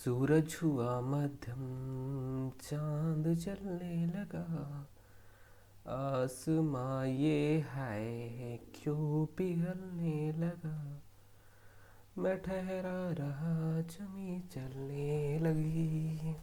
सूरज हुआ मध्यम, चांद जलने लगा। आसमां ये है क्यों पिघलने लगा। मैं ठहरा रहा, जमी चलने लगी।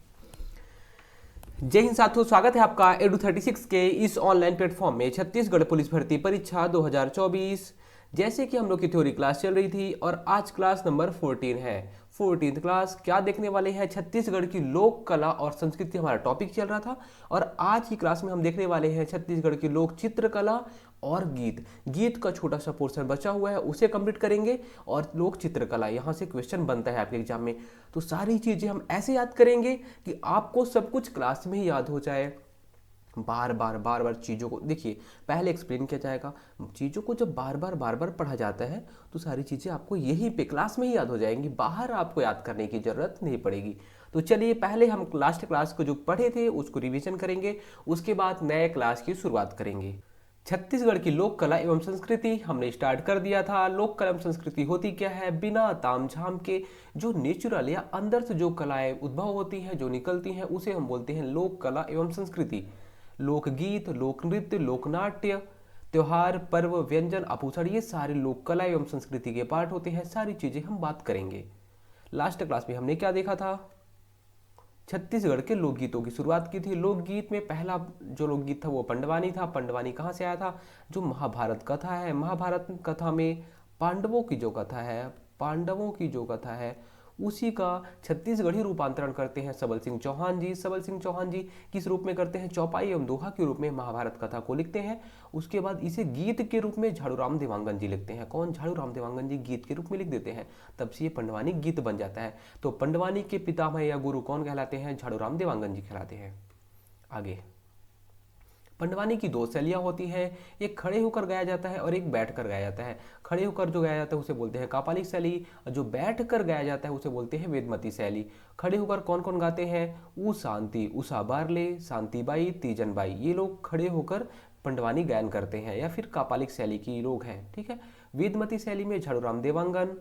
जय हिंद साथियों, स्वागत है आपका एडू 36 के इस ऑनलाइन प्लेटफॉर्म में। छत्तीसगढ़ पुलिस भर्ती परीक्षा 2024 जैसे कि हम लोग की थ्योरी क्लास चल रही थी और आज क्लास नंबर 14 है। 14th क्लास क्या देखने वाले हैं? छत्तीसगढ़ की लोक कला और संस्कृति हमारा टॉपिक चल रहा था और आज की क्लास में हम देखने वाले हैं छत्तीसगढ़ की लोक चित्रकला और गीत। गीत का छोटा सा पोर्शन बचा हुआ है, उसे कंप्लीट करेंगे और लोक चित्रकला यहाँ से क्वेश्चन बनता है आपके एग्जाम में। तो सारी चीजें हम ऐसे याद करेंगे कि आपको सब कुछ क्लास में ही याद हो जाए। बार बार चीज़ों को देखिए, पहले एक्सप्लेन किया जाएगा। चीज़ों को जब बार बार पढ़ा जाता है तो सारी चीज़ें आपको यहीं पे क्लास में ही याद हो जाएंगी, बाहर आपको याद करने की ज़रूरत नहीं पड़ेगी। तो चलिए, पहले हम लास्ट क्लास को जो पढ़े थे उसको रिवीजन करेंगे, उसके बाद नए क्लास की शुरुआत करेंगे। छत्तीसगढ़ की लोक कला एवं संस्कृति हमने स्टार्ट कर दिया था। लोक कला एवं संस्कृति होती क्या है? बिना तामझाम के जो नेचुरल या अंदर से जो कलाएं उद्भव होती हैं, जो निकलती हैं, उसे हम बोलते हैं लोक कला एवं संस्कृति। लोकगीत, लोक नृत्य, लोकनाट्य, त्योहार, पर्व, व्यंजन, आभूषण, ये सारे लोक कला एवं संस्कृति के पार्ट होते हैं। सारी चीजें हम बात करेंगे। लास्ट क्लास में हमने क्या देखा था? छत्तीसगढ़ के लोकगीतों की शुरुआत की थी। लोकगीत में पहला जो लोकगीत था वो पंडवानी था। पंडवानी कहाँ से आया था? जो महाभारत कथा है, महाभारत कथा में पांडवों की जो कथा है, पांडवों की जो कथा है उसी का छत्तीसगढ़ी रूपांतरण करते हैं सबल सिंह चौहान जी। सबल सिंह चौहान जी किस रूप में करते हैं? चौपाई एवं दोहा के रूप में महाभारत कथा को लिखते हैं। उसके बाद इसे गीत के रूप में झाड़ूराम देवांगन जी लिखते हैं। कौन? झाड़ूराम देवांगन जी गीत के रूप में लिख देते हैं, तब से ये पंडवानी गीत बन जाता है। तो पंडवानी के पितामह या गुरु कौन कहलाते हैं? झाड़ूराम देवांगन जी कहलाते हैं। आगे, पंडवानी की दो शैलियाँ होती हैं, एक खड़े होकर गाया जाता है और एक बैठ कर गाया जाता है। खड़े होकर जो गाया जाता है उसे बोलते हैं कापालिक शैली, और जो बैठ कर गाया जाता है उसे बोलते हैं वेदमती शैली। खड़े होकर कौन कौन गाते हैं? ऊ शांति, उषा बारले, शांतिबाई, तीजनबाई, ये लोग खड़े होकर पंडवानी गायन करते हैं या फिर कापालिक शैली की लोग हैं। ठीक है। वेदमती शैली में झाड़ूराम देवांगन,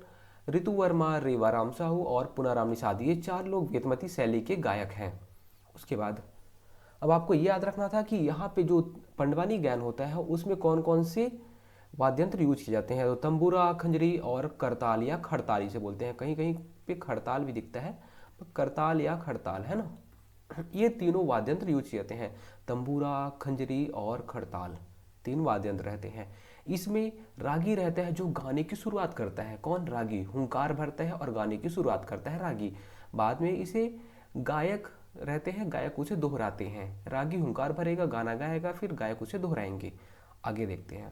ऋतु वर्मा, रेवाराम साहू और पुनाराम निषाद, ये चार लोग वेदमती शैली के गायक हैं। उसके बाद अब आपको ये याद रखना था कि यहाँ पे जो पंडवानी गायन होता है उसमें कौन कौन से वाद्यंत्र यूज किए जाते हैं। तो तंबूरा, खंजरी और करताल या खड़ताल इसे बोलते हैं। कहीं कहीं पे खड़ताल भी दिखता है, तो करताल या खड़ताल है ना। ये तीनों वाद्यंत्र यूज किए जाते हैं। तंबूरा, खंजरी और खड़ताल, तीन वाद्यंत्र रहते हैं। इसमें रागी रहता है जो गाने की शुरुआत करता है। कौन? रागी। हुंकार भरता है और गाने की शुरुआत करता है रागी। बाद में इसे गायक रहते हैं, गायक उसे दोहराते हैं। रागी हुंकार भरेगा, गाना गाएगा, फिर गायक उसे दोहराएंगे। आगे देखते हैं।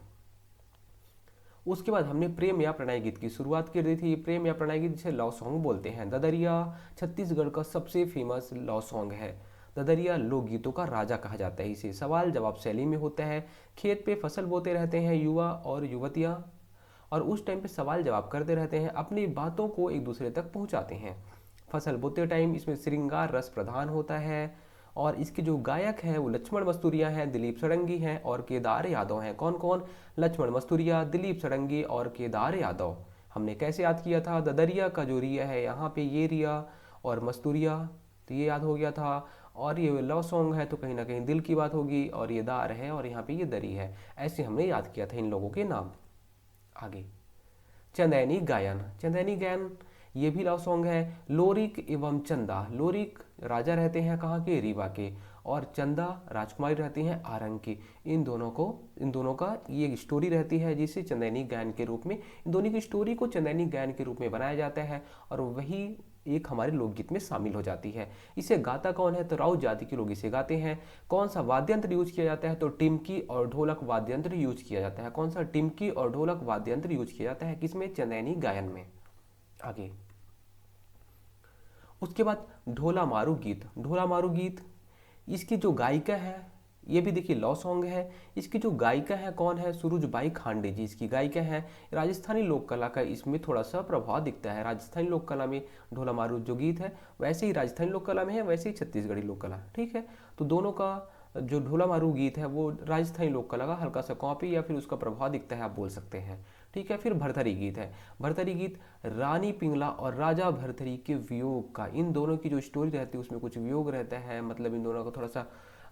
उसके बाद हमने प्रेम या प्रणय गीत की शुरुआत कर दी थी। प्रेम या प्रणय गीत जिसे लव सॉन्ग बोलते हैं। ददरिया छत्तीसगढ़ का सबसे फेमस लव सॉन्ग है। ददरिया लोकगीतों का राजा कहा जाता है इसे। सवाल जवाब शैली में होता है। खेत पे फसल बोते रहते हैं युवा और युवतियाँ, और उस टाइम पे सवाल जवाब करते रहते हैं, अपनी बातों को एक दूसरे तक पहुंचाते हैं। फसल बोते टाइम इसमें श्रृंगार रस प्रधान होता है और इसके जो गायक हैं वो लक्ष्मण मस्तूरिया हैं, दिलीप सड़ंगी हैं और केदार यादव हैं। कौन कौन? लक्ष्मण मस्तूरिया, दिलीप सड़ंगी और केदार यादव। हमने कैसे याद किया था? ददरिया का जो रिया है यहाँ पे ये रिया और मस्तूरिया, तो ये याद हो गया था। और ये लव सॉन्ग है तो कहीं ना कहीं दिल की बात होगी, और ये दार है और यहाँ पे ये दरी है। ऐसे हमने याद किया था इन लोगों के नाम। आगे, चंदैनी गायन। चंदैनी गायन ये भी लव सॉन्ग है। लोरिक एवं चंदा, लोरिक राजा रहते हैं कहाँ के? रीवा के, और चंदा राजकुमारी रहती हैं आरंग की। इन दोनों का ये स्टोरी रहती है जिसे चंदैनी गायन के रूप में, इन दोनों की स्टोरी को चंदैनी गायन के रूप में बनाया जाता है और वही एक हमारे लोकगीत में शामिल हो जाती है। इसे गाता कौन है? तो राउत जाति के लोग इसे गाते हैं। कौन सा वाद्यंत्र यूज किया जाता है? तो टिमकी और ढोलक वाद्यंत्र यूज किया जाता है। कौन सा? टिमकी और ढोलक वाद्यंत्र यूज किया जाता है किसमें? चंदैनी गायन में। आगे, उसके बाद ढोला मारू गीत। ढोला मारू गीत, इसकी जो गायिका है, ये भी देखिए लव सॉन्ग है। इसकी जो गायिका है कौन है? सुरुजबाई खांडे जी इसकी गायिका है। राजस्थानी लोक कला का इसमें थोड़ा सा प्रभाव दिखता है। राजस्थानी लोक कला में ढोला मारू जो गीत है वैसे ही राजस्थानी लोक कला में है, वैसे ही छत्तीसगढ़ी लोक कला। ठीक है, तो दोनों का जो ढोला मारू गीत है वो राजस्थानी लोक कला का हल्का सा कॉपी या फिर उसका प्रभाव दिखता है, आप बोल सकते हैं। ठीक है। फिर भरथरी गीत है। भरथरी गीत रानी पिंगला और राजा भरथरी के वियोग का, इन दोनों की जो स्टोरी रहती है उसमें कुछ वियोग रहता है, मतलब इन दोनों का थोड़ा सा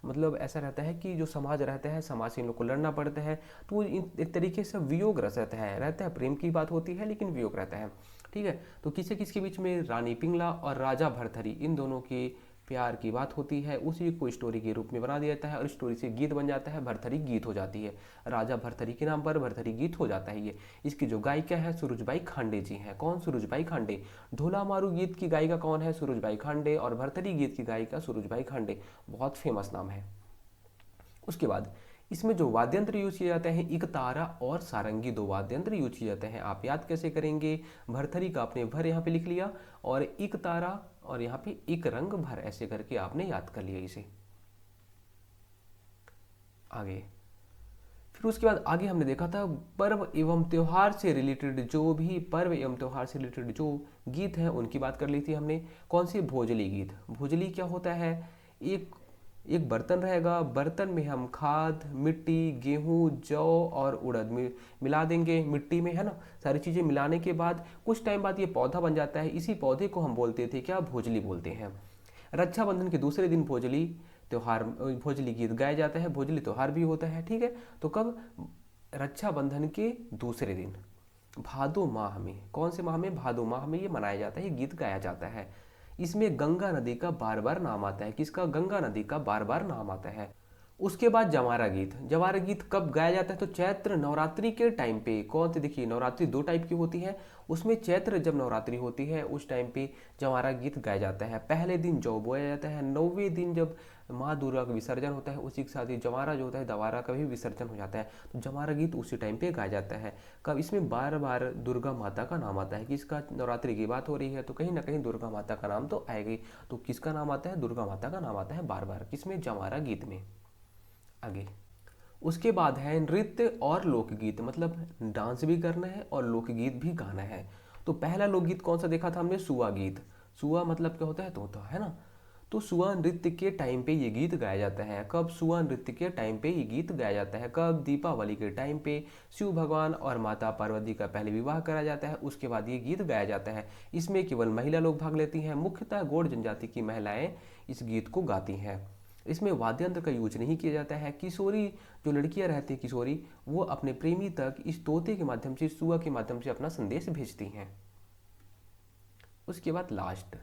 मतलब ऐसा रहता है कि जो समाज रहता है, समाज से इन लोग को लड़ना पड़ता है, तो एक तरीके से वियोग रस रहता है, प्रेम की बात होती है लेकिन वियोग रहता है। ठीक है। तो किसके किसके बीच में, रानी पिंगला और राजा भरथरी, इन दोनों के प्यार की बात होती है, उसी को स्टोरी के रूप में बना दिया जाता है और स्टोरी से गीत बन जाता है, भरथरी गीत हो जाती है। राजा भरथरी के नाम पर भरथरी गीत हो जाता है ये। इसकी जो गायिका है सूरजबाई खांडे जी हैं। कौन? सूरजबाई खांडे। ढोला मारू गीत की गायिका कौन है? सूरजबाई खांडे। और भरथरी गीत की गायिका सूरजबाई खांडे, बहुत फेमस नाम है। उसके बाद इसमें जो वाद्य यंत्र यूज किए जाते हैं, इकतारा और सारंगी, दो वाद्य यंत्र यूज किए जाते हैं। आप याद कैसे करेंगे? भरथरी का आपने भर यहाँ पे लिख लिया और इकतारा और यहाँ पे एक रंग भर, ऐसे करके आपने याद कर लिया इसे। आगे फिर उसके बाद आगे हमने देखा था पर्व एवं त्योहार से रिलेटेड, जो भी पर्व एवं त्योहार से रिलेटेड जो गीत हैं उनकी बात कर ली थी हमने। कौन सी? भोजली गीत। भोजली क्या होता है? एक एक बर्तन रहेगा, बर्तन में हम खाद, मिट्टी, गेहूं, जौ और उड़द मिला देंगे मिट्टी में, है ना। सारी चीज़ें मिलाने के बाद कुछ टाइम बाद ये पौधा बन जाता है। इसी पौधे को हम बोलते थे क्या? भोजली बोलते हैं। रक्षाबंधन के दूसरे दिन भोजली त्योहार, भोजली गीत गाया जाता है, भोजली त्योहार भी होता है। ठीक है। तो कब? रक्षाबंधन के दूसरे दिन, भादो माह में। कौन से माह में? भादो माह में ये मनाया जाता है, ये गीत गाया जाता है। इसमें गंगा नदी का बार बार नाम आता है। किसका? गंगा नदी का बार बार नाम आता है। उसके बाद जवारा गीत। जवारा गीत कब गाया जाता है? तो चैत्र नवरात्रि के टाइम पे। कौन सी? देखिए, नवरात्रि दो टाइप की होती है, उसमें चैत्र जब नवरात्रि होती है उस टाइम पे जवारा गीत गाया जाता है। पहले दिन जौ बोया जाता है, 9वें दिन जब माँ दुर्गा का विसर्जन होता है उसी के साथ ही जवारा जो होता है, दवारा का भी विसर्जन हो जाता है। तो जवारा गीत उसी टाइम पे गाया जाता है। कब? इसमें बार बार दुर्गा माता का नाम आता है। किसका? नवरात्रि की बात हो रही है तो कहीं ना कहीं दुर्गा माता का नाम तो आएगा ही। तो किसका नाम आता है? दुर्गा माता का नाम आता है बार बार। किसमें? जवारा गीत में। आगे उसके बाद है नृत्य और लोकगीत, मतलब डांस भी करना है और लोकगीत भी गाना है। तो पहला लोकगीत कौन सा देखा था हमने? सुआ गीत। सुआ मतलब क्या होता है? तोता, है ना। तो सुआ नृत्य के टाइम पे ये गीत गाया जाता है। कब? सुआ नृत्य के टाइम पे ये गीत गाया जाता है। कब? दीपावली के टाइम पे शिव भगवान और माता पार्वती का पहले विवाह करा जाता है, उसके बाद ये गीत गाया जाता है। इसमें केवल महिला लोग भाग लेती हैं, मुख्यतः गौड़ जनजाति की महिलाएं इस गीत को गाती हैं। इसमें वाद्य यंत्र का यूज नहीं किया जाता है। किशोरी जो लड़कियां रहती हैं, किशोरी, वो अपने प्रेमी तक इस तोते के माध्यम से, सुआ के माध्यम से अपना संदेश भेजती हैं। उसके बाद लास्ट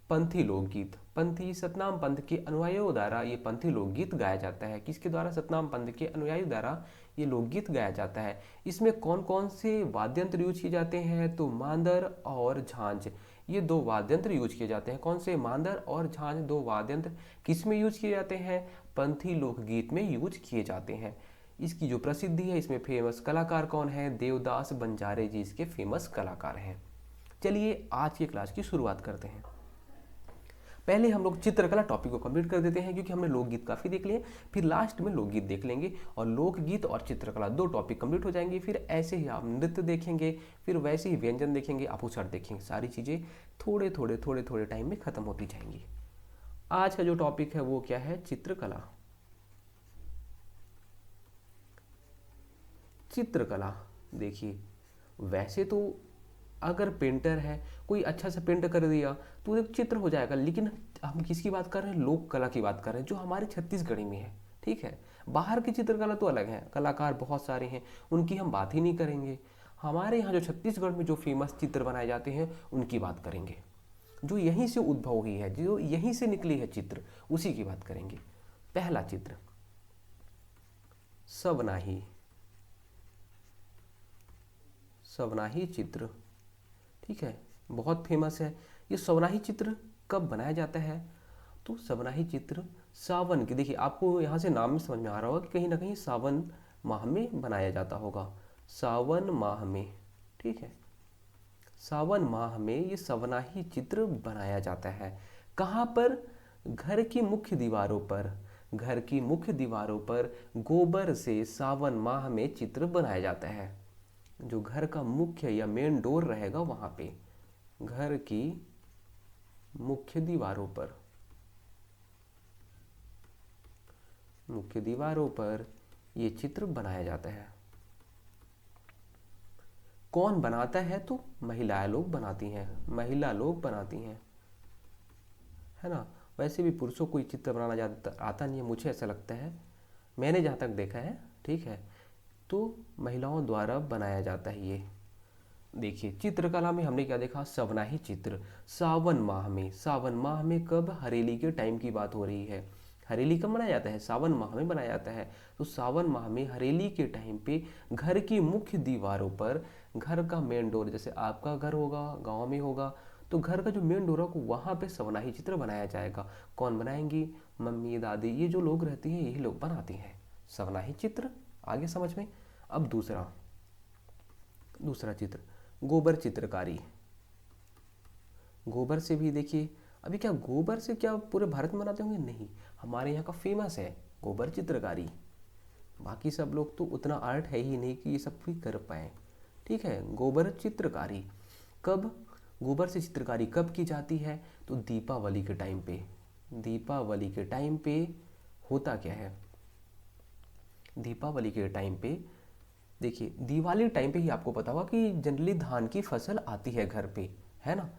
पंथी लोकगीत। पंथी सतनाम पंथ के अनुयायियों द्वारा ये पंथी लोकगीत गाया जाता है। किसके द्वारा? सतनाम पंथ के अनुयायियों द्वारा ये लोकगीत गाया जाता है। इसमें कौन कौन से वाद्य यंत्र यूज किए जाते हैं? तो मांदर और झांझ, ये दो वाद्य यंत्र यूज किए जाते हैं। कौन से? मांदर और झांझ, दो वाद्य यंत्र किस में यूज किए जाते हैं? पंथी लोकगीत में यूज किए जाते हैं। इसकी जो प्रसिद्धि है, इसमें फेमस कलाकार कौन है? देवदास बंजारे जी इसके फेमस कलाकार हैं। चलिए आज की क्लास की शुरुआत करते हैं। पहले हम लोग चित्रकला टॉपिक को कंप्लीट कर देते हैं, क्योंकि हमने लोकगीत काफ़ी देख लिए। फिर लास्ट में लोकगीत देख लेंगे और लोकगीत और चित्रकला दो टॉपिक कंप्लीट हो जाएंगे। फिर ऐसे ही आप नृत्य देखेंगे, फिर वैसे ही व्यंजन देखेंगे, आभूषण देखेंगे। सारी चीज़ें थोड़े थोड़े थोड़े थोड़े टाइम में खत्म होती जाएंगी। आज का जो टॉपिक है वो क्या है? चित्रकला। चित्रकला देखिए, वैसे तो अगर पेंटर है, कोई अच्छा सा पेंट कर दिया तो एक चित्र हो जाएगा, लेकिन हम किसकी बात कर रहे हैं? लोक कला की बात कर रहे हैं, जो हमारे छत्तीसगढ़ी में है। ठीक है। बाहर की चित्रकला तो अलग है, कलाकार बहुत सारे हैं, उनकी हम बात ही नहीं करेंगे। हमारे यहाँ जो छत्तीसगढ़ में जो फेमस चित्र बनाए जाते हैं उनकी बात करेंगे, जो यहीं से उद्भव हुई है, जो यहीं से निकली है चित्र, उसी की बात करेंगे। पहला चित्र सवनाही। सवनाही चित्र, ठीक है, बहुत फेमस है। ये सवनाही चित्र कब बनाया जाता है? तो सवनाही चित्र सावन के, देखिए आपको यहाँ से नाम में समझ में आ रहा होगा कि कहीं ना कहीं सावन माह में बनाया जाता होगा। सावन माह में, ठीक है, सावन माह में ये सवनाही चित्र बनाया जाता है। कहाँ पर? घर की मुख्य दीवारों पर। घर की मुख्य दीवारों पर गोबर से सावन माह में चित्र बनाया जाता है। जो घर का मुख्य या मेन डोर रहेगा वहां पे, घर की मुख्य दीवारों पर, मुख्य दीवारों पर ये चित्र बनाया जाता है। कौन बनाता है? तो महिलाएं लोग बनाती हैं, महिला लोग बनाती हैं, है ना। वैसे भी पुरुषों को चित्र बनाना ज़्यादा आता नहीं है, मुझे ऐसा लगता है, मैंने जहाँ तक देखा है, ठीक है। तो महिलाओं द्वारा बनाया जाता है ये। देखिए चित्रकला में हमने क्या देखा? सवनाही चित्र। सावन माह में, सावन माह में कब? हरेली के टाइम की बात हो रही है। हरेली कब मनाया जाता है? सावन माह में मनाया जाता है। तो सावन माह में हरेली के टाइम पे घर की मुख्य दीवारों पर, घर का मेन डोर, जैसे आपका घर होगा, गांव में होगा, तो घर का जो मेन डोर होगा वहाँ पे सवनाही चित्र बनाया जाएगा। कौन बनाएंगी? मम्मी, दादी, ये जो लोग रहती हैं यही लोग बनाती हैं सवनाही चित्र। आगे समझ में। अब दूसरा दूसरा चित्र, गोबर चित्रकारी। गोबर से भी देखिए, अभी क्या गोबर से क्या पूरे भारत में मनाते होंगे? नहीं, हमारे यहाँ का फेमस है गोबर चित्रकारी। बाकी सब लोग तो उतना आर्ट है ही नहीं कि ये सब भी कर पाए, ठीक है। गोबर चित्रकारी कब? गोबर से चित्रकारी कब की जाती है? तो दीपावली के टाइम पे। दीपावली के टाइम पे होता क्या है? दीपावली के टाइम पे देखिए, दिवाली टाइम पे ही आपको पता होगा कि जनरली धान की फसल आती है घर पे, है ना।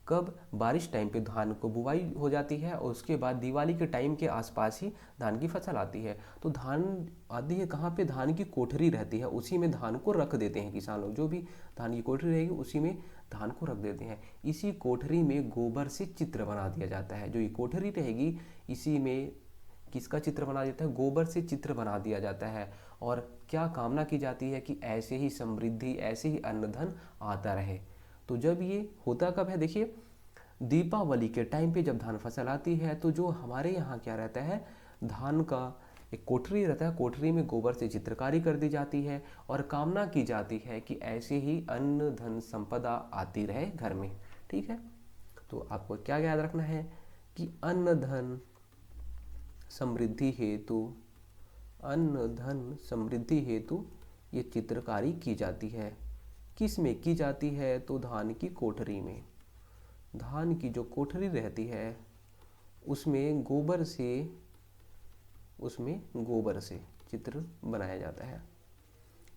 कब? बारिश टाइम पे धान को बुवाई हो जाती है और उसके बाद दिवाली के टाइम के आसपास ही धान की फसल आती है। तो धान आती है कहाँ पे? धान की कोठरी रहती है, उसी में धान को रख देते हैं किसान लोग। जो भी धान की कोठरी रहेगी उसी में धान को रख देते हैं। इसी कोठरी में गोबर से चित्र बना दिया जाता है। जो ये कोठरी रहेगी इसी में किसका चित्र बना देता है? गोबर से चित्र बना दिया जाता है। और क्या कामना की जाती है? कि ऐसे ही समृद्धि, ऐसे ही अन्न धन आता रहे। तो जब ये होता कब है? देखिए दीपावली के टाइम पे जब धान फसल आती है तो जो हमारे यहाँ क्या रहता है, धान का एक कोठरी रहता है, कोठरी में गोबर से चित्रकारी कर दी जाती है और कामना की जाती है कि ऐसे ही अन्न धन संपदा आती रहे घर में, ठीक है। तो आपको क्या याद रखना है कि अन्न धन समृद्धि हेतु, अन्न धन समृद्धि हेतु ये चित्रकारी की जाती है। किस में की जाती है? तो धान की कोठरी में। धान की जो कोठरी रहती है उसमें गोबर से, उसमें गोबर से चित्र बनाया जाता है।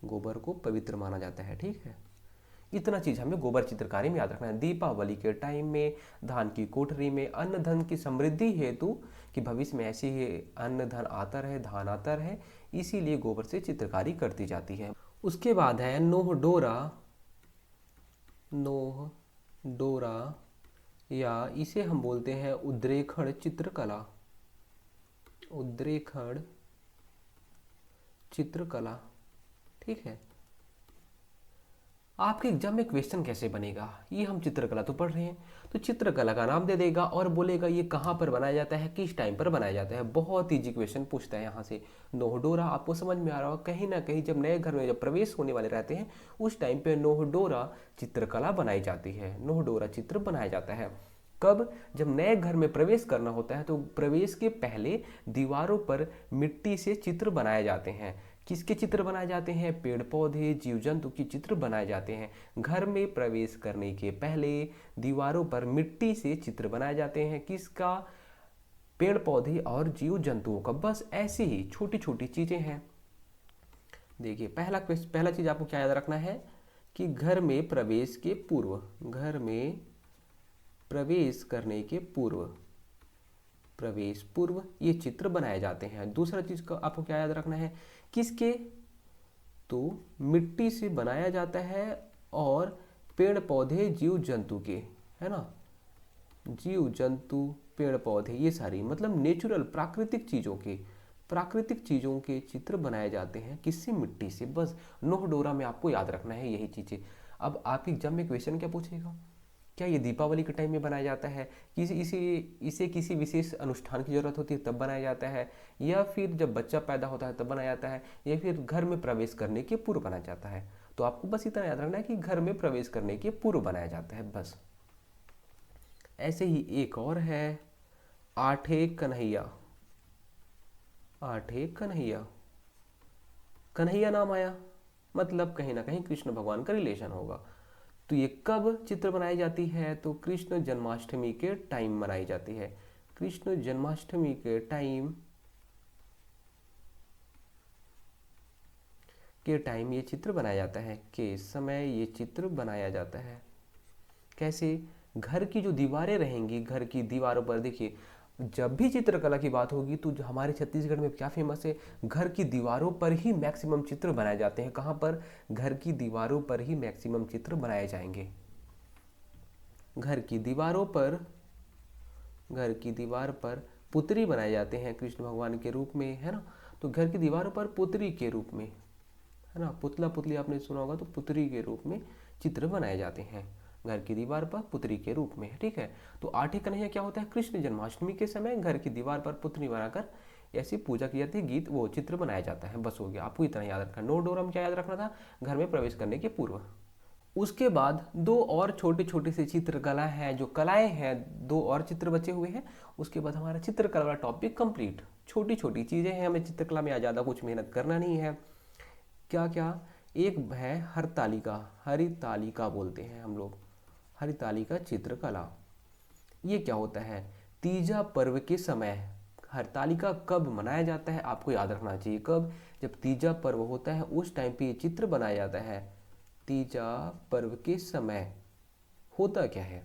गोबर को पवित्र माना जाता है, ठीक है। इतना चीज हमें गोबर चित्रकारी में याद रखना है। दीपावली के टाइम में धान की कोठरी में अन्न धन की समृद्धि हेतु, कि भविष्य में ऐसे ही अन्न धन आता रहे, धान आता रहे, इसीलिए गोबर से चित्रकारी करती जाती है। उसके बाद है नोह डोरा। नोह डोरा या इसे हम बोलते हैं उद्रेखण चित्रकला। उद्रेखण चित्रकला, ठीक है। आपके एग्जाम में क्वेश्चन कैसे बनेगा? ये हम चित्रकला तो पढ़ रहे हैं, तो चित्रकला का नाम दे देगा और बोलेगा ये कहाँ पर बनाया जाता है, किस टाइम पर बनाया जाता है। बहुत ईजी क्वेश्चन पूछता है यहाँ से। नोहडोरा आपको समझ में आ रहा होगा, कहीं ना कहीं जब नए घर में जब प्रवेश होने वाले रहते हैं उस टाइम पे नोहडोरा चित्रकला बनाई जाती है। नोहडोरा चित्र बनाया जाता है कब? जब नए घर में प्रवेश करना होता है तो प्रवेश के पहले दीवारों पर मिट्टी से चित्र बनाए जाते हैं। किसके चित्र बनाए जाते हैं? पेड़ पौधे, जीव जंतु की चित्र बनाए जाते हैं। घर में प्रवेश करने के पहले दीवारों पर मिट्टी से चित्र बनाए जाते हैं। किसका? पेड़ पौधे और जीव जंतुओं का। बस ऐसे ही छोटी छोटी चीजें हैं। देखिए पहला चीज आपको क्या याद रखना है कि घर में प्रवेश के पूर्व, घर में प्रवेश करने के पूर्व, प्रवेश पूर्व ये चित्र बनाए जाते हैं। दूसरा चीज का आपको क्या याद रखना है? किसके? तो मिट्टी से बनाया जाता है और पेड़ पौधे जीव जंतु के, है ना। जीव जंतु, पेड़ पौधे, ये सारी मतलब नेचुरल प्राकृतिक चीजों के चित्र बनाए जाते हैं। किससे? मिट्टी से। बस नोहडोरा में आपको याद रखना है यही चीजें। अब आपके एग्जाम में क्वेश्चन क्या पूछेगा? क्या ये दीपावली के टाइम में बनाया जाता है, इसे किसी विशेष अनुष्ठान की जरूरत होती है तब बनाया जाता है, या फिर जब बच्चा पैदा होता है तब बनाया जाता है, या फिर घर में प्रवेश करने के पूर्व बनाया जाता है? तो आपको बस इतना याद रखना है कि घर में प्रवेश करने के पूर्व बनाया जाता है, बस। ऐसे ही एक और है आठे कन्हैया। आठे कन्हैया, कन्हैया नाम आया मतलब कहीं ना कहीं कृष्ण भगवान का रिलेशन होगा। तो ये कब चित्र बनाई जाती है? तो कृष्ण जन्माष्टमी के टाइम बनाई जाती है। कृष्ण जन्माष्टमी के टाइम के टाइम ये चित्र बनाया जाता है, के समय ये चित्र बनाया जाता है। कैसे? घर की जो दीवारें रहेंगी, घर की दीवारों पर देखिए, जब भी चित्रकला की बात होगी तो जो हमारे छत्तीसगढ़ में क्या फेमस है, घर की दीवारों पर ही मैक्सिमम चित्र बनाए जाते हैं। कहाँ पर? घर की दीवारों पर ही मैक्सिमम चित्र बनाए जाएंगे। घर की दीवारों पर, घर की दीवार पर पुतरी बनाए जाते हैं कृष्ण भगवान के रूप में, है ना। तो घर की दीवारों पर पुतरी के रूप में, है ना, पुतला पुतली आपने सुना होगा, तो पुतरी के रूप में चित्र बनाए जाते हैं घर की दीवार पर पुतरी के रूप में। ठीक है, तो आठे कन्हैया क्या होता है? कृष्ण जन्माष्टमी के समय घर की दीवार पर पुतली बनाकर ऐसी पूजा की जाती है, गीत वो चित्र बनाया जाता है। बस हो गया, आपको इतना याद रखना। नो डोरम क्या याद रखना था? घर में प्रवेश करने के पूर्व। उसके बाद दो और छोटे छोटे से चित्रकला है, जो कलाएं हैं, दो और चित्र बचे हुए हैं। उसके बाद हमारा चित्रकला वाला टॉपिक कंप्लीट। छोटी छोटी चीजें हैं, हमें चित्रकला में ज़्यादा कुछ मेहनत करना नहीं है। क्या क्या? एक है हरतालिका, हरितालिका बोलते हैं हम लोग, हरितालिका चित्रकला। ये क्या होता है? तीजा पर्व के समय हरतालिका कब मनाया जाता है, आपको याद रखना चाहिए। कब? जब तीजा पर्व होता है उस टाइम पे ये चित्र बनाया जाता है। तीजा पर्व के समय होता क्या है?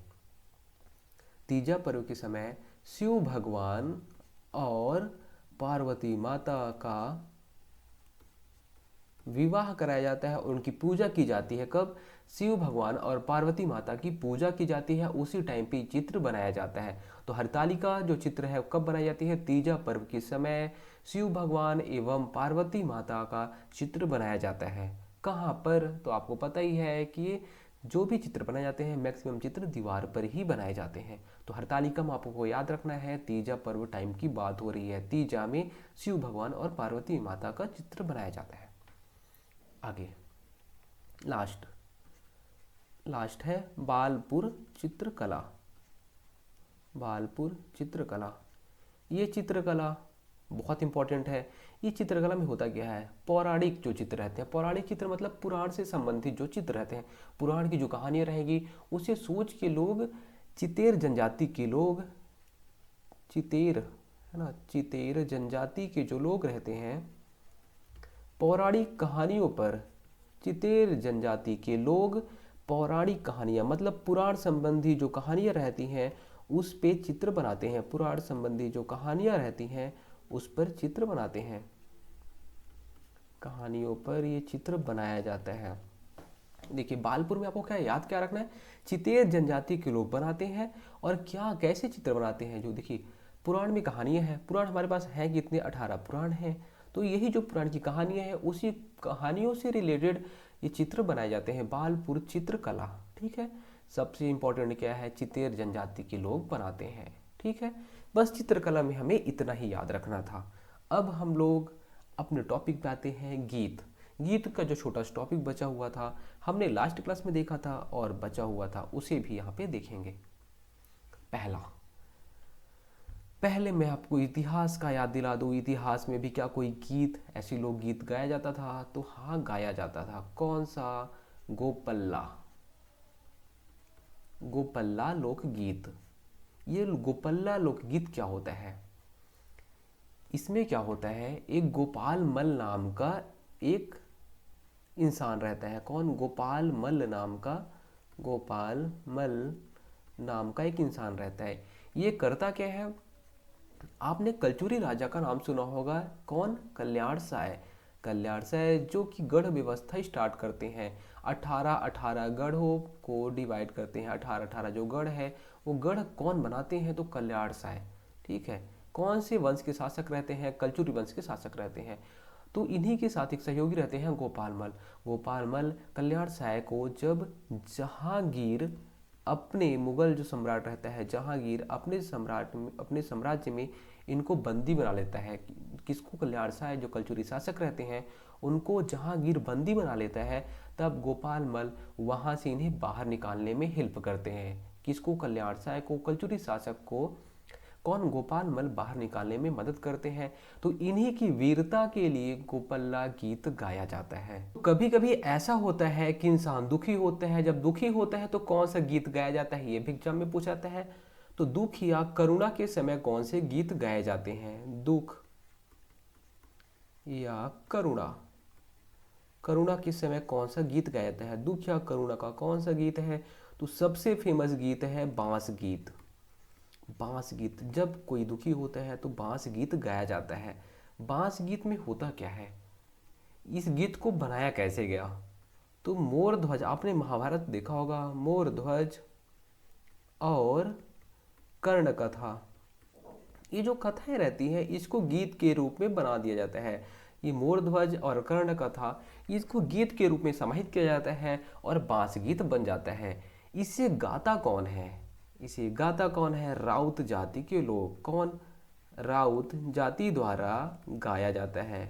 तीजा पर्व के समय शिव भगवान और पार्वती माता का विवाह कराया जाता है और उनकी पूजा की जाती है। कब? शिव भगवान और पार्वती माता की पूजा की जाती है, उसी टाइम पे चित्र बनाया जाता है। तो हरतालिका जो चित्र है कब बनाई जाती है? तीजा पर्व के समय शिव भगवान एवं पार्वती माता का चित्र बनाया जाता है। कहाँ पर? तो आपको पता ही है कि जो भी चित्र बनाए जाते हैं मैक्सिमम चित्र दीवार पर ही बनाए जाते हैं। तो हरतालिका में आपको याद रखना है, तीजा पर्व टाइम की बात हो रही है। तीजा में शिव भगवान और पार्वती माता का चित्र बनाया जाता है। आगे लास्ट लास्ट है बालपुर चित्रकला। बालपुर चित्रकला, ये चित्रकला बहुत इंपॉर्टेंट है। ये चित्रकला में होता क्या है? पौराणिक जो चित्र रहते हैं, पौराणिक चित्र मतलब पुराण से संबंधित जो चित्र रहते हैं, पुराण की जो कहानियाँ रहेगी उसे सोच के लोग, चितेर जनजाति के लोग, चितेर, है ना, चितेर जनजाति के जो लोग रहते हैं, पौराणिक कहानियों पर, चितेर जनजाति के लोग पौराणिक कहानियाँ मतलब पुराण संबंधी जो कहानियाँ रहती हैं उस पे चित्र बनाते हैं। पुराण संबंधी जो कहानियाँ रहती हैं उस पर चित्र बनाते हैं, कहानियों पर ये चित्र बनाया जाता है। देखिए बालपुर में आपको क्या याद क्या रखना है? चितेर जनजाति के लोग बनाते हैं। और क्या कैसे चित्र बनाते हैं? जो देखिए पुराण में कहानियाँ हैं, पुराण हमारे पास हैं कितने? 18 पुराण हैं। तो यही जो पुराण की कहानियाँ हैं उसी कहानियों से रिलेटेड ये चित्र बनाए जाते हैं, बालपुर चित्रकला। ठीक है, सबसे इम्पोर्टेंट क्या है? चितेर जनजाति के लोग बनाते हैं। ठीक है, बस चित्रकला में हमें इतना ही याद रखना था। अब हम लोग अपने टॉपिक पे आते हैं, गीत। गीत का जो छोटा सा टॉपिक बचा हुआ था हमने लास्ट क्लास में देखा था और बचा हुआ था उसे भी यहाँ पे देखेंगे। पहले मैं आपको इतिहास का याद दिला दूँ। इतिहास में भी क्या कोई गीत, ऐसी लोकगीत गाया जाता था? तो हाँ, गाया जाता था। कौन सा? गोपल्ला, गोपल्ला लोकगीत। ये गोपल्ला लोकगीत क्या होता है? इसमें क्या होता है, एक गोपाल मल नाम का एक इंसान रहता है। कौन? गोपाल मल नाम का, गोपाल मल नाम का एक इंसान रहता है। ये करता क्या है? आपने कलचुरी राजा का नाम सुना होगा। कौन? कल्याण साय। कल्याण साय जो कि गढ़ व्यवस्था स्टार्ट करते हैं। 18-18 गढ़ों को डिवाइड करते हैं। 18-18 जो गढ़ है वो गढ़ कौन बनाते हैं? तो कल्याण साय। ठीक है, कौन से वंश के शासक रहते हैं? कलचुरी वंश के शासक रहते हैं। तो इन्हीं के साथ एक सहयोगी रहते हैं गोपाल मल। गोपाल मल कल्याण साय को जब जहांगीर, अपने मुगल जो सम्राट रहता है जहांगीर, अपने साम्राज्य में इनको बंदी बना लेता है। किसको? कल्याण साय जो कलचुरी शासक रहते हैं उनको जहांगीर बंदी बना लेता है। तब गोपाल मल वहाँ से इन्हें बाहर निकालने में हेल्प करते हैं। किसको? कल्याण साय को, कलचुरी शासक को कौन? गोपाल मल बाहर निकालने में मदद करते हैं। तो इन्हीं की वीरता के लिए गोपल्ला गीत गाया जाता है। कभी कभी ऐसा होता है कि इंसान दुखी होता है, जब दुखी होता है तो कौन सा गीत गाया जाता है, ये भी एग्जाम में पूछा जाता है। तो दुख या करुणा के समय कौन से गीत गाए जाते हैं? दुख या करुणा करुणा के समय कौन सा गीत गाया जाता है? दुख या करुणा का कौन सा गीत है? तो सबसे फेमस गीत है बांस गीत। बांस गीत, जब कोई दुखी होता है तो बांस गीत गाया जाता है। बांस गीत में होता क्या है, इस गीत को बनाया कैसे गया? तो मोर ध्वज, आपने महाभारत देखा होगा, मोर ध्वज और कर्ण कथा, ये जो कथाएं रहती हैं इसको गीत के रूप में बना दिया जाता है। ये मोर ध्वज और कर्ण कथा, इसको गीत के रूप में समाहित किया जाता है और बांस गीत बन जाता है। इसे गाता कौन है? इसे गाता कौन है? राउत जाति के लोग। कौन? राउत जाति द्वारा गाया जाता है।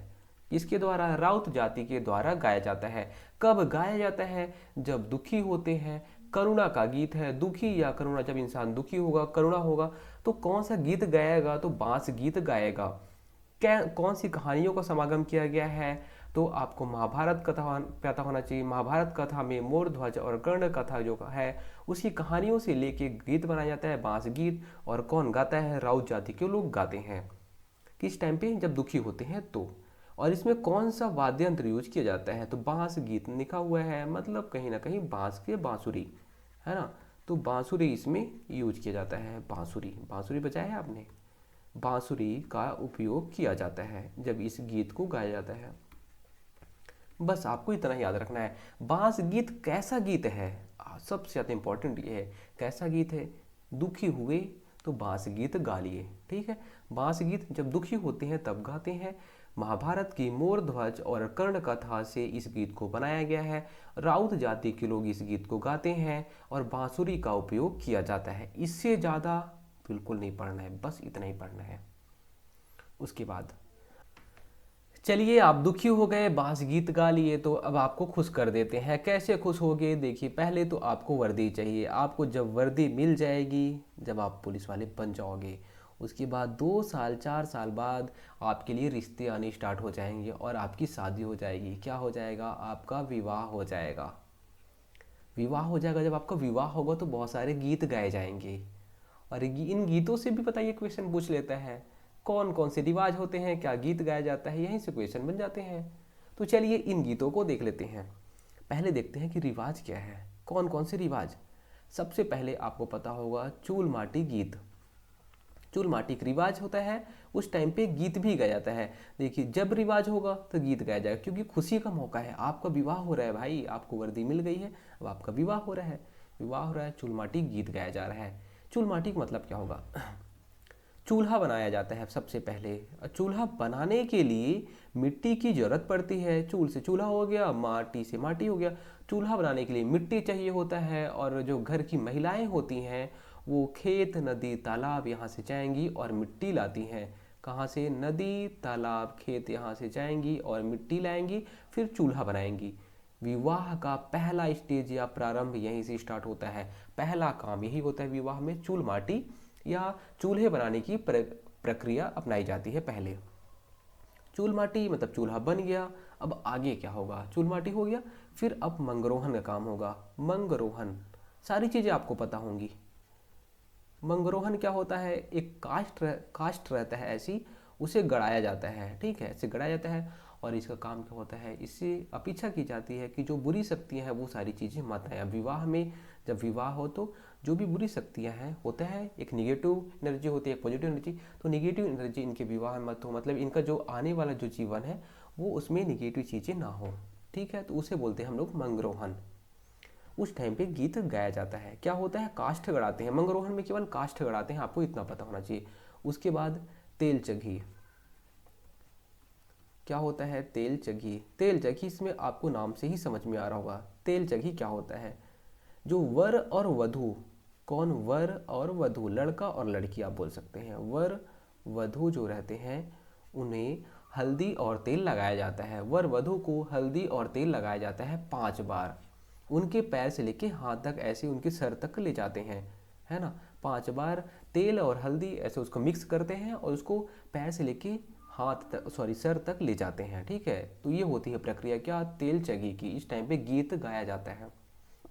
किसके द्वारा? राउत जाति के द्वारा गाया जाता है। कब गाया जाता है? जब दुखी होते हैं। करुणा का गीत है, दुखी या करुणा, जब इंसान दुखी होगा, करुणा होगा, तो कौन सा गीत गाएगा? तो बांस गीत गाएगा। क्या कौन सी कहानियों का समागम किया गया है? तो आपको महाभारत कथा पता होना चाहिए। महाभारत कथा में मोर ध्वज और कर्ण कथा जो है उसी कहानियों से लेके गीत बनाया जाता है, बांस गीत। और कौन गाता है? राउत जाति के लोग गाते हैं। किस टाइम पे? जब दुखी होते हैं तो। और इसमें कौन सा वाद्य यंत्र यूज किया जाता है? तो बांस गीत लिखा हुआ है, मतलब कहीं ना कहीं बांस के बांसुरी, है ना। तो बांसुरी इसमें यूज किया जाता है। बांसुरी, बांसुरी बजाया है आपने? बांसुरी का उपयोग किया जाता है जब इस गीत को गाया जाता है। बस आपको इतना याद रखना है। बांस गीत कैसा गीत है? सबसे ज़्यादा इंपॉर्टेंट ये है, कैसा गीत है? दुखी हुए तो बांस गीत गा लिए, ठीक है। बांस गीत जब दुखी होते हैं तब गाते हैं। महाभारत की मोर ध्वज और कर्ण कथा से इस गीत को बनाया गया है। राउत जाति के लोग इस गीत को गाते हैं और बांसुरी का उपयोग किया जाता है। इससे ज़्यादा बिल्कुल नहीं पढ़ना है, बस इतना ही पढ़ना है। उसके बाद चलिए, आप दुखी हो गए, बांस गीत गा लिए, तो अब आपको खुश कर देते हैं। कैसे खुश होगे? देखिए, पहले तो आपको वर्दी चाहिए। आपको जब वर्दी मिल जाएगी, जब आप पुलिस वाले बन जाओगे, उसके बाद 2 साल 4 साल बाद आपके लिए रिश्ते आने स्टार्ट हो जाएंगे और आपकी शादी हो जाएगी। क्या हो जाएगा? आपका विवाह हो जाएगा। विवाह हो जाएगा। जब आपका विवाह होगा तो बहुत सारे गीत गाए जाएंगे। और इन गीतों से भी बताइए, क्वेश्चन पूछ लेता है कौन कौन से रिवाज होते हैं, क्या गीत गाया जाता है, यहीं से क्वेश्चन बन जाते हैं। तो चलिए इन गीतों को देख लेते हैं। पहले देखते हैं कि रिवाज क्या है, कौन कौन से रिवाज। सबसे पहले आपको पता होगा चूल माटी गीत। चूल माटी का रिवाज होता है, उस टाइम पे गीत भी गाया जाता है। देखिए, जब रिवाज होगा तो गीत गाया जाएगा, क्योंकि खुशी का मौका है, आपका विवाह हो रहा है भाई, आपको वर्दी मिल गई है, अब आपका विवाह हो रहा है। विवाह हो रहा है, चूल माटी गीत गाया जा रहा है। चूल माटी का मतलब क्या होगा? चूल्हा बनाया जाता है सबसे पहले। चूल्हा बनाने के लिए मिट्टी की जरूरत पड़ती है। चूल से चूल्हा हो गया, माटी से माटी हो गया। चूल्हा बनाने के लिए मिट्टी चाहिए होता है, और जो घर की महिलाएं होती हैं वो खेत, नदी, तालाब यहाँ से जाएंगी और मिट्टी लाती हैं। कहाँ से? नदी, तालाब, खेत यहाँ से जाएंगी और मिट्टी लाएंगी, फिर चूल्हा बनाएंगी। विवाह का पहला स्टेज या प्रारंभ यहीं से स्टार्ट होता है। पहला काम यही होता है विवाह में, चूल माटी या चूल्हे बनाने की प्रक्रिया अपनाई जाती है पहले। चूल माटी मतलब चूल्हा बन गया। अब आगे क्या होगा? चूल माटी हो गया, फिर अब मंगरोहन का काम होगा। मंगरोहन, सारी चीज़ें आपको पता होंगी। मंगरोहन क्या होता है? एक कास्ट रहता है ऐसी, उसे गड़ाया जाता है, ठीक है, ऐसे गड़ाया जाता है। और इसका काम क्या होता है? इससे अपेक्षा की जाती है कि जो बुरी शक्तियां हैं वो सारी चीज़ें मत आए। अब विवाह में जब विवाह हो तो जो भी बुरी शक्तियां हैं, होता है एक निगेटिव एनर्जी होती है, एक पॉजिटिव एनर्जी। तो निगेटिव एनर्जी इनके विवाह में मत हो, मतलब इनका जो आने वाला जो जीवन है वो उसमें निगेटिव चीज़ें ना हो, ठीक है। तो उसे बोलते हैं हम लोग मंगरोहन। उस टाइम पे गीत गाया जाता है। क्या होता है? काष्ठ गड़ाते हैं। मंगरोहन में केवल काष्ठ गड़ाते हैं, आपको इतना पता होना चाहिए। उसके बाद तेल चघी। क्या होता है? तेल चघी। तेल चघी, इसमें आपको नाम से ही समझ में आ रहा होगा तेल चघी क्या होता है। जो वर और वधू, कौन? वर और वधू, लड़का और लड़की आप बोल सकते हैं। वर वधू जो रहते हैं उन्हें हल्दी और तेल लगाया जाता है। वर वधू को हल्दी और तेल लगाया जाता है 5 बार। उनके पैर से लेके हाथ तक, ऐसे उनके सर तक ले जाते हैं, है ना। 5 बार तेल और हल्दी ऐसे उसको मिक्स करते हैं और उसको पैर से लेके हाथ तक, सॉरी, सर तक ले जाते हैं, ठीक है। तो ये होती है प्रक्रिया क्या? तेल चगी की। इस टाइम पे गीत गाया जाता है।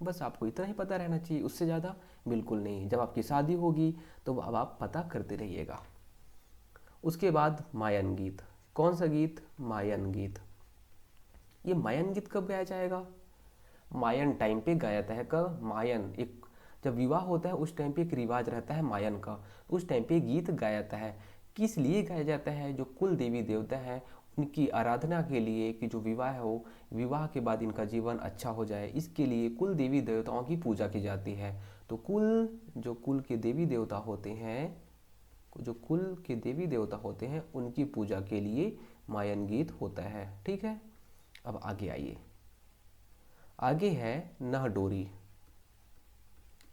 बस आपको इतना ही पता रहना चाहिए, उससे ज़्यादा बिल्कुल नहीं। जब आपकी शादी होगी तो अब आप पता करते रहिएगा। उसके बाद मायन गीत। कौन सा गीत? मायन गीत। ये मायन गीत कब गाया जाएगा? मायन टाइम पे गाया जाता है। कब? मायन, एक जब विवाह होता है उस टाइम पे एक रिवाज रहता है मायन का, उस टाइम पे गीत गाया जाता है। किस लिए गाया जाता है? जो कुल देवी देवता हैं उनकी आराधना के लिए, कि जो विवाह हो, विवाह के बाद इनका जीवन अच्छा हो जाए, इसके लिए कुल देवी देवताओं की पूजा की जाती है। तो जो कुल के देवी देवता होते हैं, जो कुल के देवी देवता होते हैं उनकी पूजा के लिए मायन गीत होता है। ठीक है, अब आगे आइए। आगे है नह डोरी।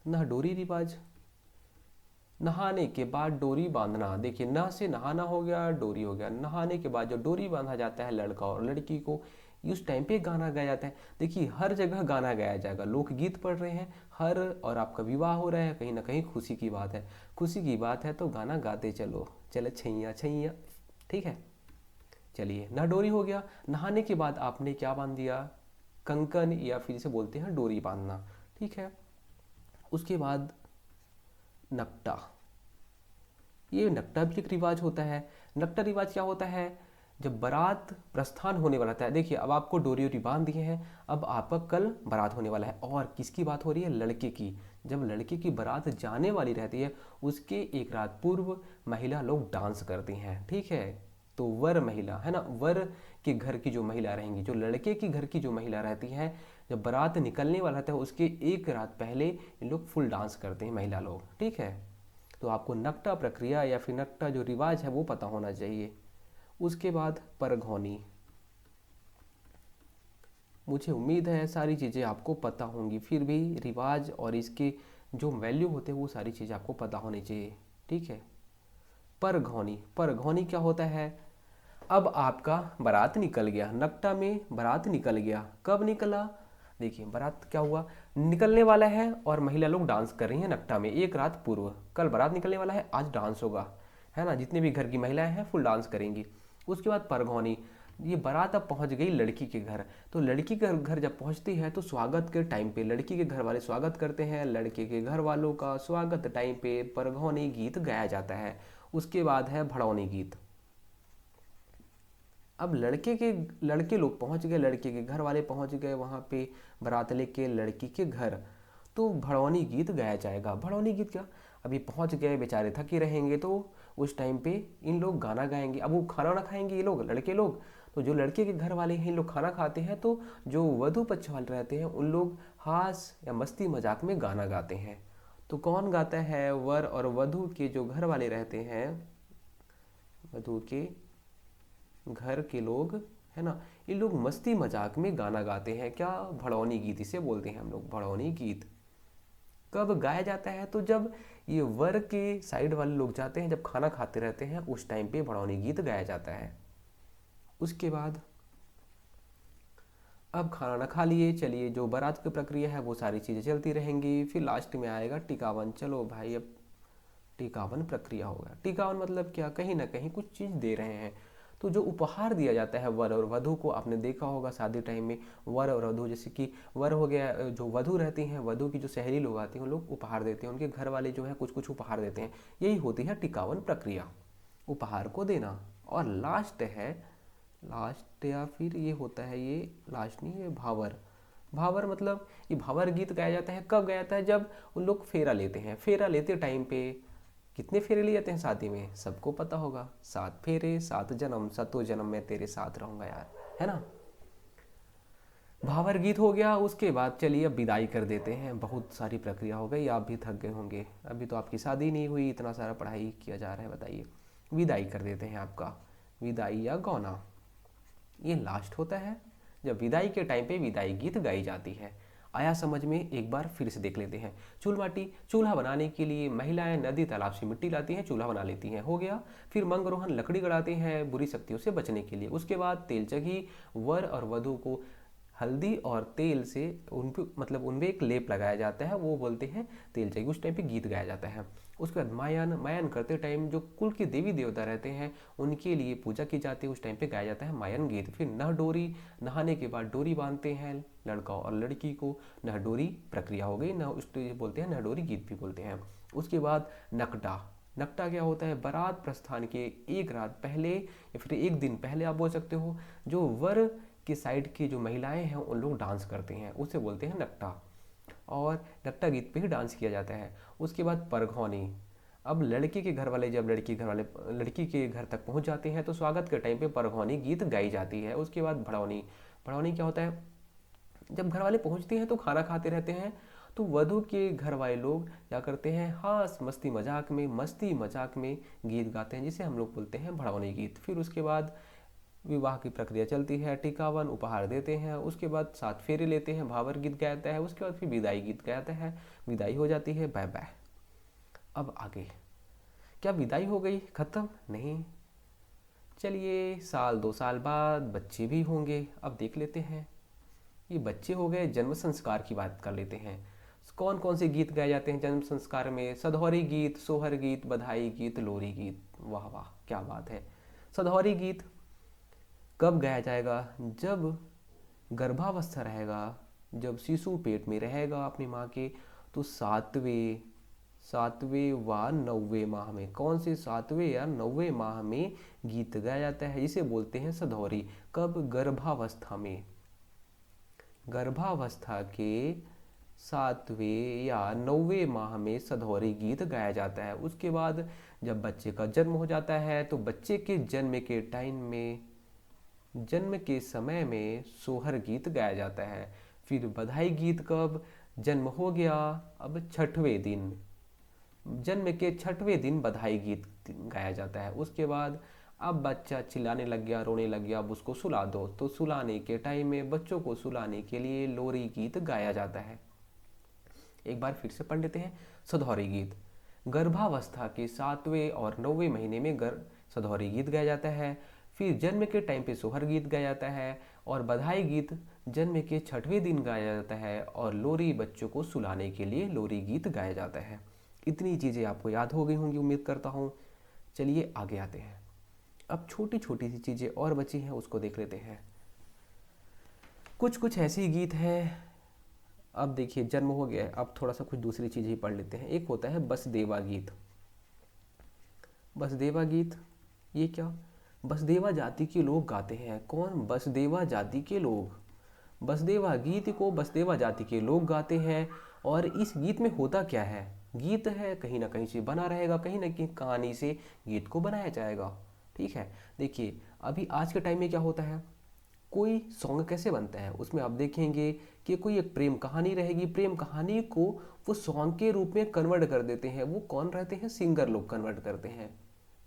नह डोरी रिवाज, नहाने के बाद डोरी बांधना। देखिए, नह से नहाना हो गया, डोरी हो गया। नहाने के बाद जो डोरी बांधा जाता है लड़का और लड़की को, उस टाइम पे गाना गाया जाता है। देखिए, हर जगह गाना गाया जाएगा, लोकगीत पढ़ रहे हैं हर, और आपका विवाह हो रहा है, कहीं ना कहीं खुशी की बात है। खुशी की बात है तो गाना गाते चलो, चले छैया छैया। ठीक है, चलिए, नह डोरी हो गया। नहाने के बाद आपने क्या बांध दिया? कंकन, या फिर इसे बोलते हैं डोरी बांधना। ठीक है, उसके बाद नकटा। ये नकटा भी एक रिवाज होता है। नकटा रिवाज क्या होता है? जब बारात प्रस्थान होने वाला था, देखिए अब आपको डोरी वोरी बांध दिए हैं, अब आपका कल बारात होने वाला है, और किसकी बात हो रही है? लड़के की। जब लड़के की बारात जाने वाली रहती है उसके एक रात पूर्व महिला लोग डांस करती हैं। ठीक है, तो वर महिला है ना, वर के घर की जो महिला रहेंगी, जो लड़के की घर की जो महिला रहती है, जब बारात निकलने वाला था उसके एक रात पहले इन लोग फुल डांस करते हैं महिला लोग। ठीक है, तो आपको नकटा प्रक्रिया या फिर नकटा जो रिवाज है वो पता होना चाहिए। उसके बाद परघौनी। मुझे उम्मीद है सारी चीज़ें आपको पता होंगी, फिर भी रिवाज और इसके जो वैल्यू होते हैं वो सारी चीज़ें आपको पता होनी चाहिए। ठीक है, परघौनी। परघौनी क्या होता है? अब आपका बारात निकल गया, नकटा में बारात निकल गया। कब निकला? देखिए, बारात क्या हुआ, निकलने वाला है और महिला लोग डांस कर रही हैं नकटा में एक रात पूर्व। कल बारात निकलने वाला है, आज डांस होगा, है ना, जितने भी घर की महिलाएं हैं फुल डांस करेंगी। उसके बाद परघौनी। ये बारात अब पहुंच गई लड़की के घर, तो लड़की के घर जब पहुंचती है तो स्वागत के टाइम पे लड़की के घर वाले स्वागत करते हैं, लड़के के घर वालों का स्वागत टाइम पे परघौनी गीत गाया जाता है। उसके बाद है भड़ौनी गीत। अब लड़के लोग पहुंच गए, लड़के के घर वाले पहुंच गए वहां पे बारात लेके लड़की के घर, तो भड़ौनी गीत गाया जाएगा। भड़ौनी गीत क्या? अभी पहुंच गए, बेचारे थके रहेंगे, तो उस टाइम पे इन लोग गाना गाएंगे। अब वो खाना ना खाएंगे ये लोग, लड़के लोग, तो जो लड़के के घर वाले हैं इन लोग खाना खाते हैं, तो जो वधु पक्ष वाले रहते हैं उन लोग हास या मस्ती मजाक में गाना गाते हैं। तो कौन गाता है? वर और वधु के जो घर वाले रहते हैं, वधु के घर के लोग, है ना, ये लोग मस्ती मजाक में गाना गाते हैं। क्या? भड़ौनी गीत इसे बोलते हैं हम लोग, भड़ौनी गीत। कब गाया जाता है? तो जब ये वर के साइड वाले लोग जाते हैं, जब खाना खाते रहते हैं, उस टाइम पे भड़ौनी गीत गाया जाता है। उसके बाद अब खाना ना खा लिए, चलिए जो बारात की प्रक्रिया है वो सारी चीज़ें चलती रहेंगी, फिर लास्ट में आएगा टिकावन। चलो भाई, अब टिकावन प्रक्रिया होगा। टिकावन मतलब क्या? कहीं ना कहीं कुछ चीज़ दे रहे हैं, तो जो उपहार दिया जाता है वर और वधु को, आपने देखा होगा शादी टाइम में वर और वधु, जैसे कि वर हो गया, जो वधु रहती हैं, वधु की जो सहेली लोग आती हैं, वो लोग उपहार देते हैं, उनके घर वाले जो है कुछ कुछ उपहार देते हैं। यही होती है टिकावन प्रक्रिया, उपहार को देना। और लास्ट है, लास्ट या फिर ये होता है, ये लास्ट नहीं, ये भावर। भावर मतलब ये भावर गीत गाया जाता है। कब गाया जाता है? जब उन लोग फेरा लेते हैं। फेरा लेते टाइम पे कितने फेरे लिए जाते हैं शादी में? सबको पता होगा, 7 फेरे 7 जन्म, सतो जन्म में तेरे साथ रहूंगा यार, है ना। भावर गीत हो गया। उसके बाद चलिए अब विदाई कर देते हैं, बहुत सारी प्रक्रिया हो गई, आप भी थक गए होंगे, अभी तो आपकी शादी नहीं हुई, इतना सारा पढ़ाई किया जा रहा है, बताइए। विदाई कर देते हैं आपका, विदाई या गौना, ये लास्ट होता है। जब विदाई के टाइम पे विदाई गीत गाई जाती है। आया समझ में? एक बार फिर से देख लेते हैं। चूल माटी, चूल्हा बनाने के लिए महिलाएं नदी तालाब से मिट्टी लाती हैं, चूल्हा बना लेती हैं, हो गया। फिर मंगरोहन, लकड़ी गड़ाते हैं बुरी शक्तियों से बचने के लिए। उसके बाद तेलचगी, वर और वधु को हल्दी और तेल से उन पे, मतलब उनमें एक लेप लगाया जाता है, वो बोलते हैं तेलचगी। उस टाइम पे गीत गाया जाता है। उसके बाद मायन, मायन करते टाइम जो कुल के देवी देवता रहते हैं उनके लिए पूजा की जाती है, उस टाइम पे गाया जाता है मायन गीत। फिर नह डोरी, नहाने के बाद डोरी बांधते हैं लड़का और लड़की को, नह डोरी प्रक्रिया हो गई, नह उस बोलते हैं, नह डोरी गीत भी बोलते हैं। उसके बाद नकटा। नकटा क्या होता है? बारात प्रस्थान के एक रात पहले या फिर एक दिन पहले आप बोल सकते हो, जो वर के साइड की जो महिलाएं हैं उन लोग डांस करते हैं, उसे बोलते हैं नकटा, और नकटा गीत पे ही डांस किया जाता है। उसके बाद परघौनी। अब लड़के के घर वाले जब लड़की के घर तक पहुंच जाते हैं तो स्वागत के टाइम पे परघौनी गीत गाई जाती है। उसके बाद भड़ौनी। भड़ौनी क्या होता है, जब घर वाले पहुंचते हैं तो खाना खाते रहते हैं, तो वधु के घर वाले लोग क्या करते हैं, हास मस्ती मजाक में गीत गाते हैं, जिसे हम लोग बोलते हैं भड़ौनी गीत। फिर उसके बाद विवाह की प्रक्रिया चलती है, टिकावन उपहार देते हैं, उसके बाद 7 फेरे लेते हैं, भावर गीत गाया जाता है, उसके बाद फिर विदाई गीत गाया जाता है, विदाई हो जाती है, बाय बाय। अब आगे, क्या विदाई हो गई खत्म? नहीं, चलिए 1-2 साल बाद बच्चे भी होंगे। अब देख लेते हैं, ये बच्चे हो गए, जन्म संस्कार की बात कर लेते हैं। कौन कौन से गीत गाए जाते हैं जन्म संस्कार में? सधौरी गीत, सोहर गीत, बधाई गीत, लोरी गीत। वाह वाह, क्या बात है। सधौरी गीत कब गाया जाएगा? जब गर्भावस्था रहेगा, जब शिशु पेट में रहेगा अपनी माँ के, तो 7वें व 9वें माह में। कौन से 7वें या 9वें माह में गीत गाया जाता है, जिसे बोलते हैं सधौरी। कब? गर्भावस्था में। गर्भावस्था के 7वें या 9वें माह में सधौरी गीत गाया जाता है। उसके बाद जब बच्चे का जन्म हो जाता है तो बच्चे के जन्म के टाइम में, जन्म के समय में सोहर गीत गाया जाता है। फिर बधाई गीत कब? जन्म हो गया, अब 6वें दिन, जन्म के 6वें दिन बधाई गीत गाया जाता है। उसके बाद अब बच्चा चिल्लाने लग गया, रोने लग गया, अब उसको सुला दो, तो सुलाने के टाइम में बच्चों को सुलाने के लिए लोरी गीत गाया जाता है। एक बार फिर से पढ़ लेते हैं। सधौरी गीत गर्भावस्था के 7वें और 9वें महीने में सधौरी गीत गाया जाता है। फिर जन्म के टाइम पे सोहर गीत गाया जाता है, और बधाई गीत जन्म के 6वें दिन गाया जाता है, और लोरी बच्चों को सुलाने के लिए लोरी गीत गाया जाता है। इतनी चीज़ें आपको याद हो गई होंगी उम्मीद करता हूँ। चलिए आगे आते हैं। अब छोटी छोटी सी चीज़ें और बची हैं, उसको देख लेते हैं। कुछ कुछ ऐसी गीत हैं। अब देखिए, जन्म हो गया है, अब थोड़ा सा कुछ दूसरी चीज़ ही पढ़ लेते हैं। एक होता है बसदेवा गीत। बसदेवा गीत ये क्या? बसदेवा जाति के लोग गाते हैं। कौन? बसदेवा जाति के लोग। बसदेवा गीत को बसदेवा जाति के लोग गाते हैं। और इस गीत में होता क्या है? गीत है, कहीं ना कहीं से बना रहेगा, कहीं ना कहीं कहानी से गीत को बनाया जाएगा। ठीक है, देखिए अभी आज के टाइम में क्या होता है, कोई सॉन्ग कैसे बनता है, उसमें आप देखेंगे कि कोई एक प्रेम कहानी रहेगी, प्रेम कहानी को वो सॉन्ग के रूप में कन्वर्ट कर देते हैं। वो कौन रहते हैं? सिंगर लोग कन्वर्ट करते हैं।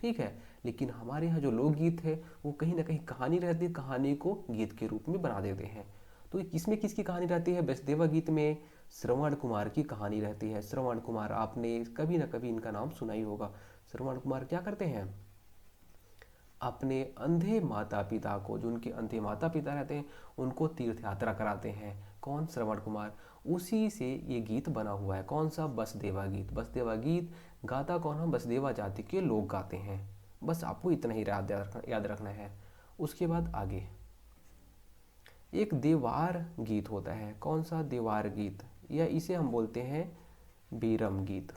ठीक है, लेकिन हमारे यहाँ जो लोकगीत है वो कहीं ना कहीं कहानी रहती है, कहानी को गीत के रूप में बना देते हैं। तो इसमें किसकी कहानी रहती है? बसदेवा गीत में श्रवण कुमार की कहानी रहती है। श्रवण कुमार, आपने कभी ना कभी इनका नाम सुना ही होगा। श्रवण कुमार क्या करते हैं? अपने अंधे माता पिता को, जो उनके अंधे माता पिता रहते हैं, उनको तीर्थ यात्रा कराते हैं। कौन? श्रवण कुमार। उसी से ये गीत बना हुआ है। कौन सा? बसदेवा गीत। बसदेवा गीत गाता कौन है? बसदेवा जाति के लोग गाते हैं। बस आपको इतना ही याद रखना है। उसके बाद आगे एक देवार गीत होता है। कौन सा? देवार गीत, या इसे हम बोलते हैं बीरम गीत।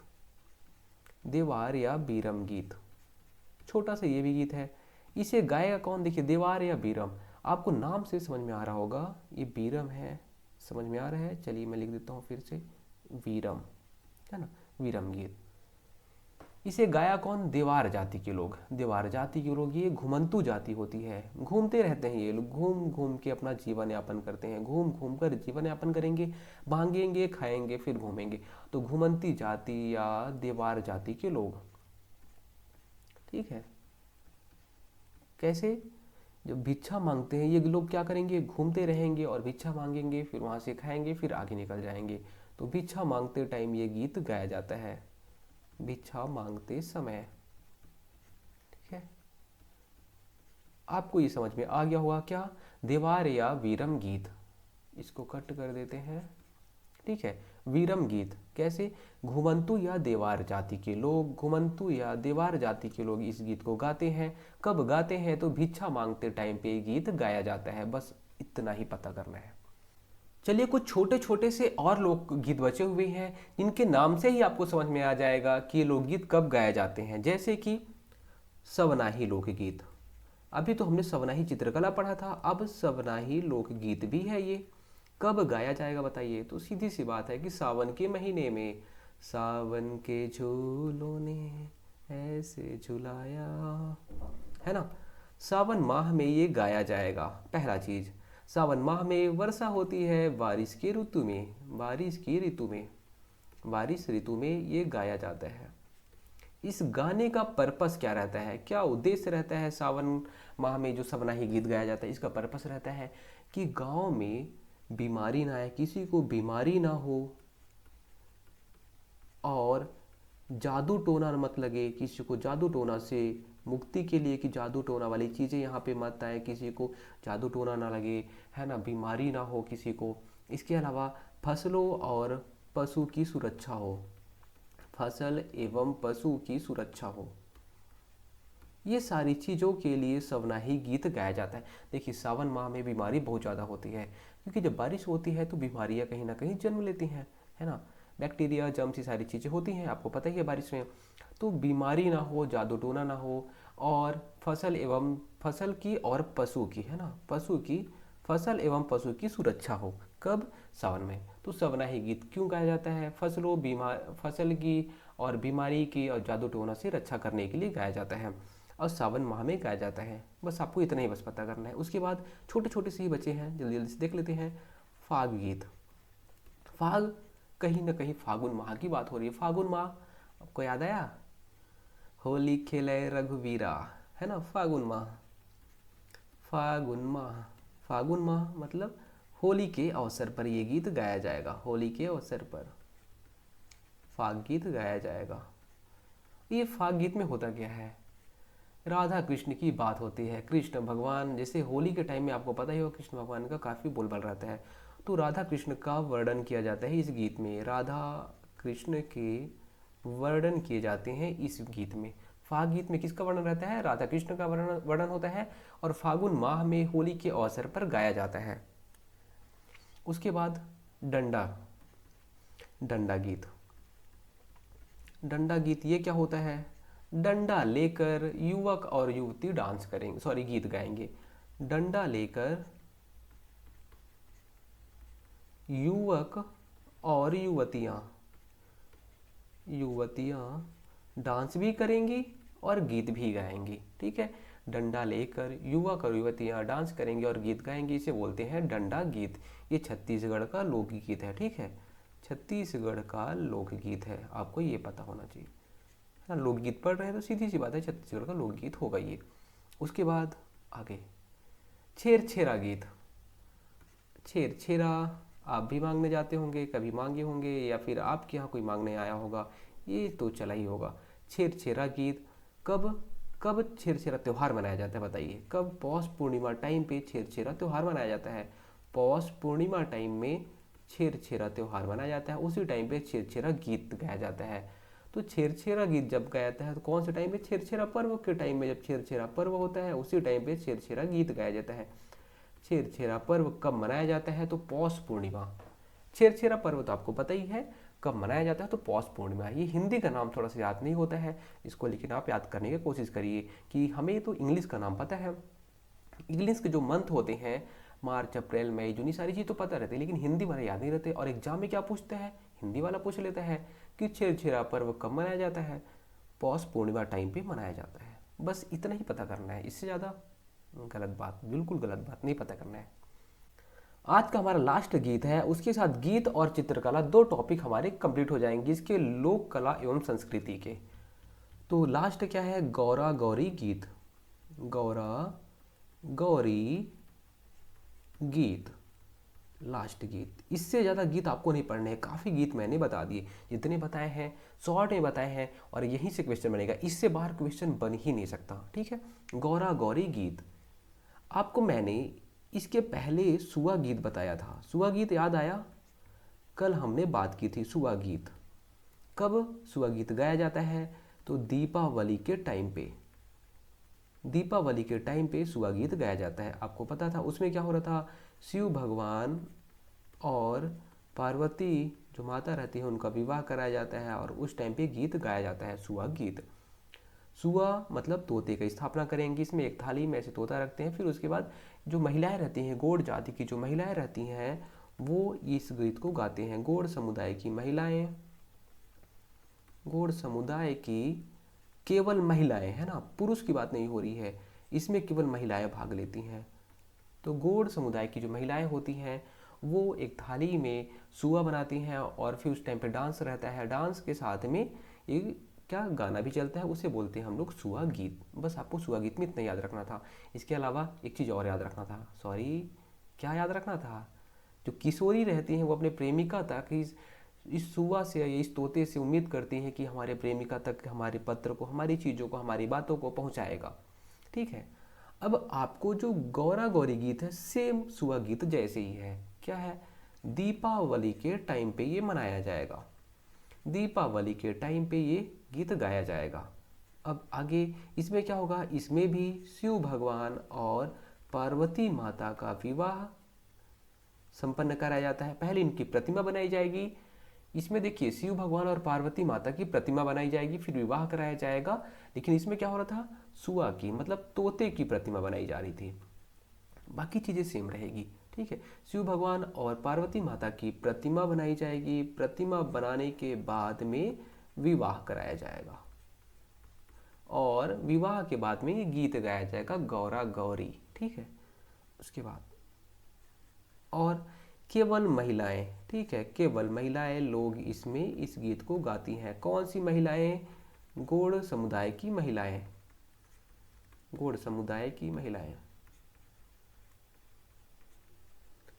देवार या बीरम गीत, छोटा सा ये भी गीत है। इसे गाएगा कौन? देखिए, देवार या बीरम, आपको नाम से समझ में आ रहा होगा ये बीरम है। समझ में आ रहा है? चलिए मैं लिख देता हूँ फिर से, वीरम, है ना, वीरम गीत। इसे गाया कौन? देवार जाति के लोग। देवार जाति के लोग, ये घुमंतु जाति होती है, घूमते रहते हैं ये लोग, घूम घूम के अपना जीवन यापन करते हैं, घूम घूम कर जीवन यापन करेंगे, भागेंगे, खाएंगे, फिर घूमेंगे। तो घुमंती जाति या देवार जाति के लोग। ठीक है, कैसे? जब भिक्षा मांगते हैं ये लोग, क्या करेंगे? घूमते रहेंगे और भिक्षा मांगेंगे, फिर वहाँ से खाएंगे, फिर आगे निकल जाएंगे। तो भिक्षा मांगते टाइम ये गीत गाया जाता है, भिक्षा मांगते समय। ठीक है, आपको ये समझ में आ गया होगा क्या? देवार या वीरम गीत। इसको कट कर देते हैं। ठीक है, वीरम गीत कैसे? घुमंतु या देवार जाति के लोग, घुमंतु या देवार जाति के लोग इस गीत को गाते हैं। कब गाते हैं? तो भिक्षा मांगते टाइम पे गीत गाया जाता है। बस इतना ही पता करना है। चलिए, कुछ छोटे छोटे से और लोकगीत बचे हुए हैं जिनके नाम से ही आपको समझ में आ जाएगा कि ये लोकगीत कब गाए जाते हैं। जैसे कि सवनाही लोकगीत। अभी तो हमने सवनाही चित्रकला पढ़ा था, अब सवनाही लोकगीत भी है ये। कब गाया जाएगा बताइए? तो सीधी सी बात है कि सावन के महीने में। सावन के झूलों ने ऐसे झुलाया, है ना। सावन माह में ये गाया जाएगा। पहला चीज, सावन माह में वर्षा होती है, बारिश के ऋतु में, बारिश की ऋतु में, बारिश ऋतु में ये गाया जाता है। इस गाने का पर्पस क्या रहता है, क्या उद्देश्य रहता है? सावन माह में जो सवनाही गीत गाया जाता है, इसका पर्पस रहता है कि गांव में बीमारी ना आए, किसी को बीमारी ना हो, और जादू टोना मत लगे, किसी को जादू टोना से मुक्ति के लिए, कि जादू टोना वाली चीज़ें यहाँ पे मत आए, किसी को जादू टोना ना लगे, है ना, बीमारी ना हो किसी को। इसके अलावा फसलों और पशु की सुरक्षा हो, फसल एवं पशु की सुरक्षा हो, ये सारी चीज़ों के लिए सवनाही गीत गाया जाता है। देखिए सावन माह में बीमारी बहुत ज़्यादा होती है, क्योंकि जब बारिश होती है तो बीमारियाँ कहीं ना कहीं जन्म लेती हैं, है ना। बैक्टीरिया, जर्म्स, ये सारी चीज़ें होती हैं, आपको पता ही है बारिश में। तो बीमारी ना हो, जादू टोना ना हो, और फसल एवं फसल की और पशु की, है ना, पशु की, फसल एवं पशु की सुरक्षा हो। कब? सावन में। तो सवनाही गीत क्यों गाया जाता है? फसल की और बीमारी की और जादू टोना से रक्षा करने के लिए गाया जाता है, और सावन माह में गाया जाता है। बस आपको इतना ही बस पता करना है। उसके बाद छोटे छोटे से ही बचे हैं, जल्दी जल्दी से देख लेते हैं। फाग गीत। फाग, कहीं ना कहीं फागुन माह की बात हो रही है। फागुन माह आपको याद आया? होली खेले रघुवीरा, है ना, फागुन माह। फागुन माह, फागुन माह मतलब होली के अवसर पर ये गीत गाया जाएगा। होली के अवसर पर फाग गीत गाया जाएगा। ये फाग गीत में होता क्या है? राधा कृष्ण की बात होती है। कृष्ण भगवान, जैसे होली के टाइम में आपको पता ही होगा कृष्ण भगवान का काफ़ी बोलबाल रहता है, तो राधा कृष्ण का वर्णन किया जाता है इस गीत में। राधा कृष्ण के वर्णन किए जाते हैं इस गीत में। फाग गीत में किसका वर्णन रहता है? राधा कृष्ण का वर्णन वर्णन होता है, और फागुन माह में होली के अवसर पर गाया जाता है। उसके बाद डंडा, डंडा गीत। डंडा गीत ये क्या होता है? डंडा लेकर युवक और युवती डांस करेंगे, सॉरी गीत गाएंगे। डंडा लेकर युवक और युवतियां, युवतियां डांस भी करेंगी और गीत भी गाएंगी, ठीक है। डंडा लेकर युवक और युवतियां डांस करेंगे और गीत गाएंगे, इसे बोलते हैं डंडा गीत। ये छत्तीसगढ़ का लोकगीत है, ठीक है, छत्तीसगढ़ का लोकगीत है, आपको ये पता होना चाहिए। हाँ, लोकगीत पढ़ रहे हैं तो सीधी सी बात है छत्तीसगढ़ का लोकगीत होगा ये। उसके बाद आगे छेरछेरा गीत। छेरछेरा आप भी मांगने जाते होंगे, कभी मांगे होंगे, या फिर आपके यहाँ कोई मांगने आया होगा, ये तो चला ही होगा। छेरछेरा गीत कब, कब छेरछेरा त्यौहार मनाया जाता है बताइए? कब? पौष पूर्णिमा टाइम पे छेरछेरा त्यौहार मनाया जाता है। पौष पूर्णिमा टाइम में छेरछेरा त्यौहार मनाया जाता है, उसी टाइम पे छेरछेरा गीत गाया जाता है। तो छेरछेरा गीत जब गाया जाता है तो कौन से टाइम पे? छेरछेरा पर्व के टाइम में, जब छेरछेरा पर्व होता है उसी टाइम पे छेरछेरा गीत गाया जाता है। छेरछेरा पर्व कब मनाया जाता है? तो पौष पूर्णिमा। छेरछेरा पर्व तो आपको पता ही है कब मनाया जाता है, तो पौष पूर्णिमा। ये हिंदी का नाम थोड़ा सा याद नहीं होता है इसको, लेकिन आप याद करने की कोशिश करिए कि हमें तो इंग्लिश का नाम पता है। इंग्लिश के जो मंथ होते हैं, मार्च, अप्रैल, मई, जून, ये सारी चीज़ तो पता रहती है, लेकिन हिंदी वाला याद नहीं रहते। और एग्जाम में क्या पूछते हैं? हिंदी वाला पूछ लेता है कि छेरछेरा पर्व कब मनाया जाता है? पौष पूर्णिमा टाइम पे मनाया जाता है। बस इतना ही पता करना है, इससे ज़्यादा गलत बात, बिल्कुल गलत बात नहीं पता करना है। आज का हमारा लास्ट गीत है, उसके साथ गीत और चित्रकला दो टॉपिक हमारे कंप्लीट हो जाएंगे इसके, लोक कला एवं संस्कृति के। तो लास्ट क्या है? गौरा गौरी गीत। गौरा गौरी गीत, लास्ट गीत। इससे ज़्यादा गीत आपको नहीं पढ़ने हैं, काफ़ी गीत मैंने बता दिए, जितने बताए हैं शॉर्ट में बताए हैं, और यहीं से क्वेश्चन बनेगा, इससे बाहर क्वेश्चन बन ही नहीं सकता, ठीक है। गौरा गौरी गीत। आपको मैंने इसके पहले सुआ गीत बताया था, सुआ गीत याद आया? कल हमने बात की थी सुआ गीत। कब सुआ गीत गाया जाता है? तो दीपावली के टाइम पे, दीपावली के टाइम पे सुआ गीत गाया जाता है। आपको पता था उसमें क्या हो रहा था? शिव भगवान और पार्वती जो माता रहती है उनका विवाह कराया जाता है, और उस टाइम पे गीत गाया जाता है, सुआ गीत। सुआ मतलब तोते की स्थापना करेंगे। इसमें एक थाली में ऐसे तोता रखते हैं। फिर उसके बाद जो महिलाएं रहती हैं, गौड़ जाति की जो महिलाएं रहती हैं, वो इस गीत को गाते हैं। गौड़ समुदाय की महिलाएं, गौड़ समुदाय की केवल महिलाएं, है ना, पुरुष की बात नहीं हो रही है, इसमें केवल महिलाएं भाग लेती हैं। तो गौड़ समुदाय की जो महिलाएं होती हैं वो एक थाली में सुआ बनाती हैं और फिर उस टाइम पे डांस रहता है। डांस के साथ में एक क्या गाना भी चलता है, उसे बोलते हैं हम लोग सुआ गीत। बस आपको सुआ गीत में इतना याद रखना था। इसके अलावा एक चीज़ और याद रखना था, सॉरी, क्या याद रखना था, जो किशोरी रहती हैं वो अपने प्रेमिका तक इस सुआ से या इस तोते से उम्मीद करती हैं कि हमारे प्रेमिका तक हमारे पत्र को, हमारी चीज़ों को, हमारी बातों को पहुंचाएगा। ठीक है। अब आपको जो गौरा गौरी गीत है सेम सुआ गीत जैसे ही है। क्या है? दीपावली के टाइम पे ये मनाया जाएगा, दीपावली के टाइम पे ये गीत गाया जाएगा। अब आगे इसमें क्या होगा, इसमें भी शिव भगवान और पार्वती माता का विवाह संपन्न कराया जाता है। पहले इनकी प्रतिमा बनाई जाएगी। इसमें देखिए शिव भगवान और पार्वती माता की प्रतिमा बनाई जाएगी, फिर विवाह कराया जाएगा। लेकिन इसमें क्या हो रहा था, सुआ की मतलब तोते की प्रतिमा बनाई जा रही थी। बाकी चीज़ें सेम रहेगी। ठीक है, शिव भगवान और पार्वती माता की प्रतिमा बनाई जाएगी। प्रतिमा बनाने के बाद में विवाह कराया जाएगा और विवाह के बाद में ये गीत गाया जाएगा, गौरा गौरी। ठीक है, उसके बाद और केवल महिलाएं, ठीक है, केवल महिलाएं लोग इसमें इस गीत को गाती हैं। कौन सी महिलाएं? गौड़ समुदाय की महिलाएं, गौड़ समुदाय की महिलाएं,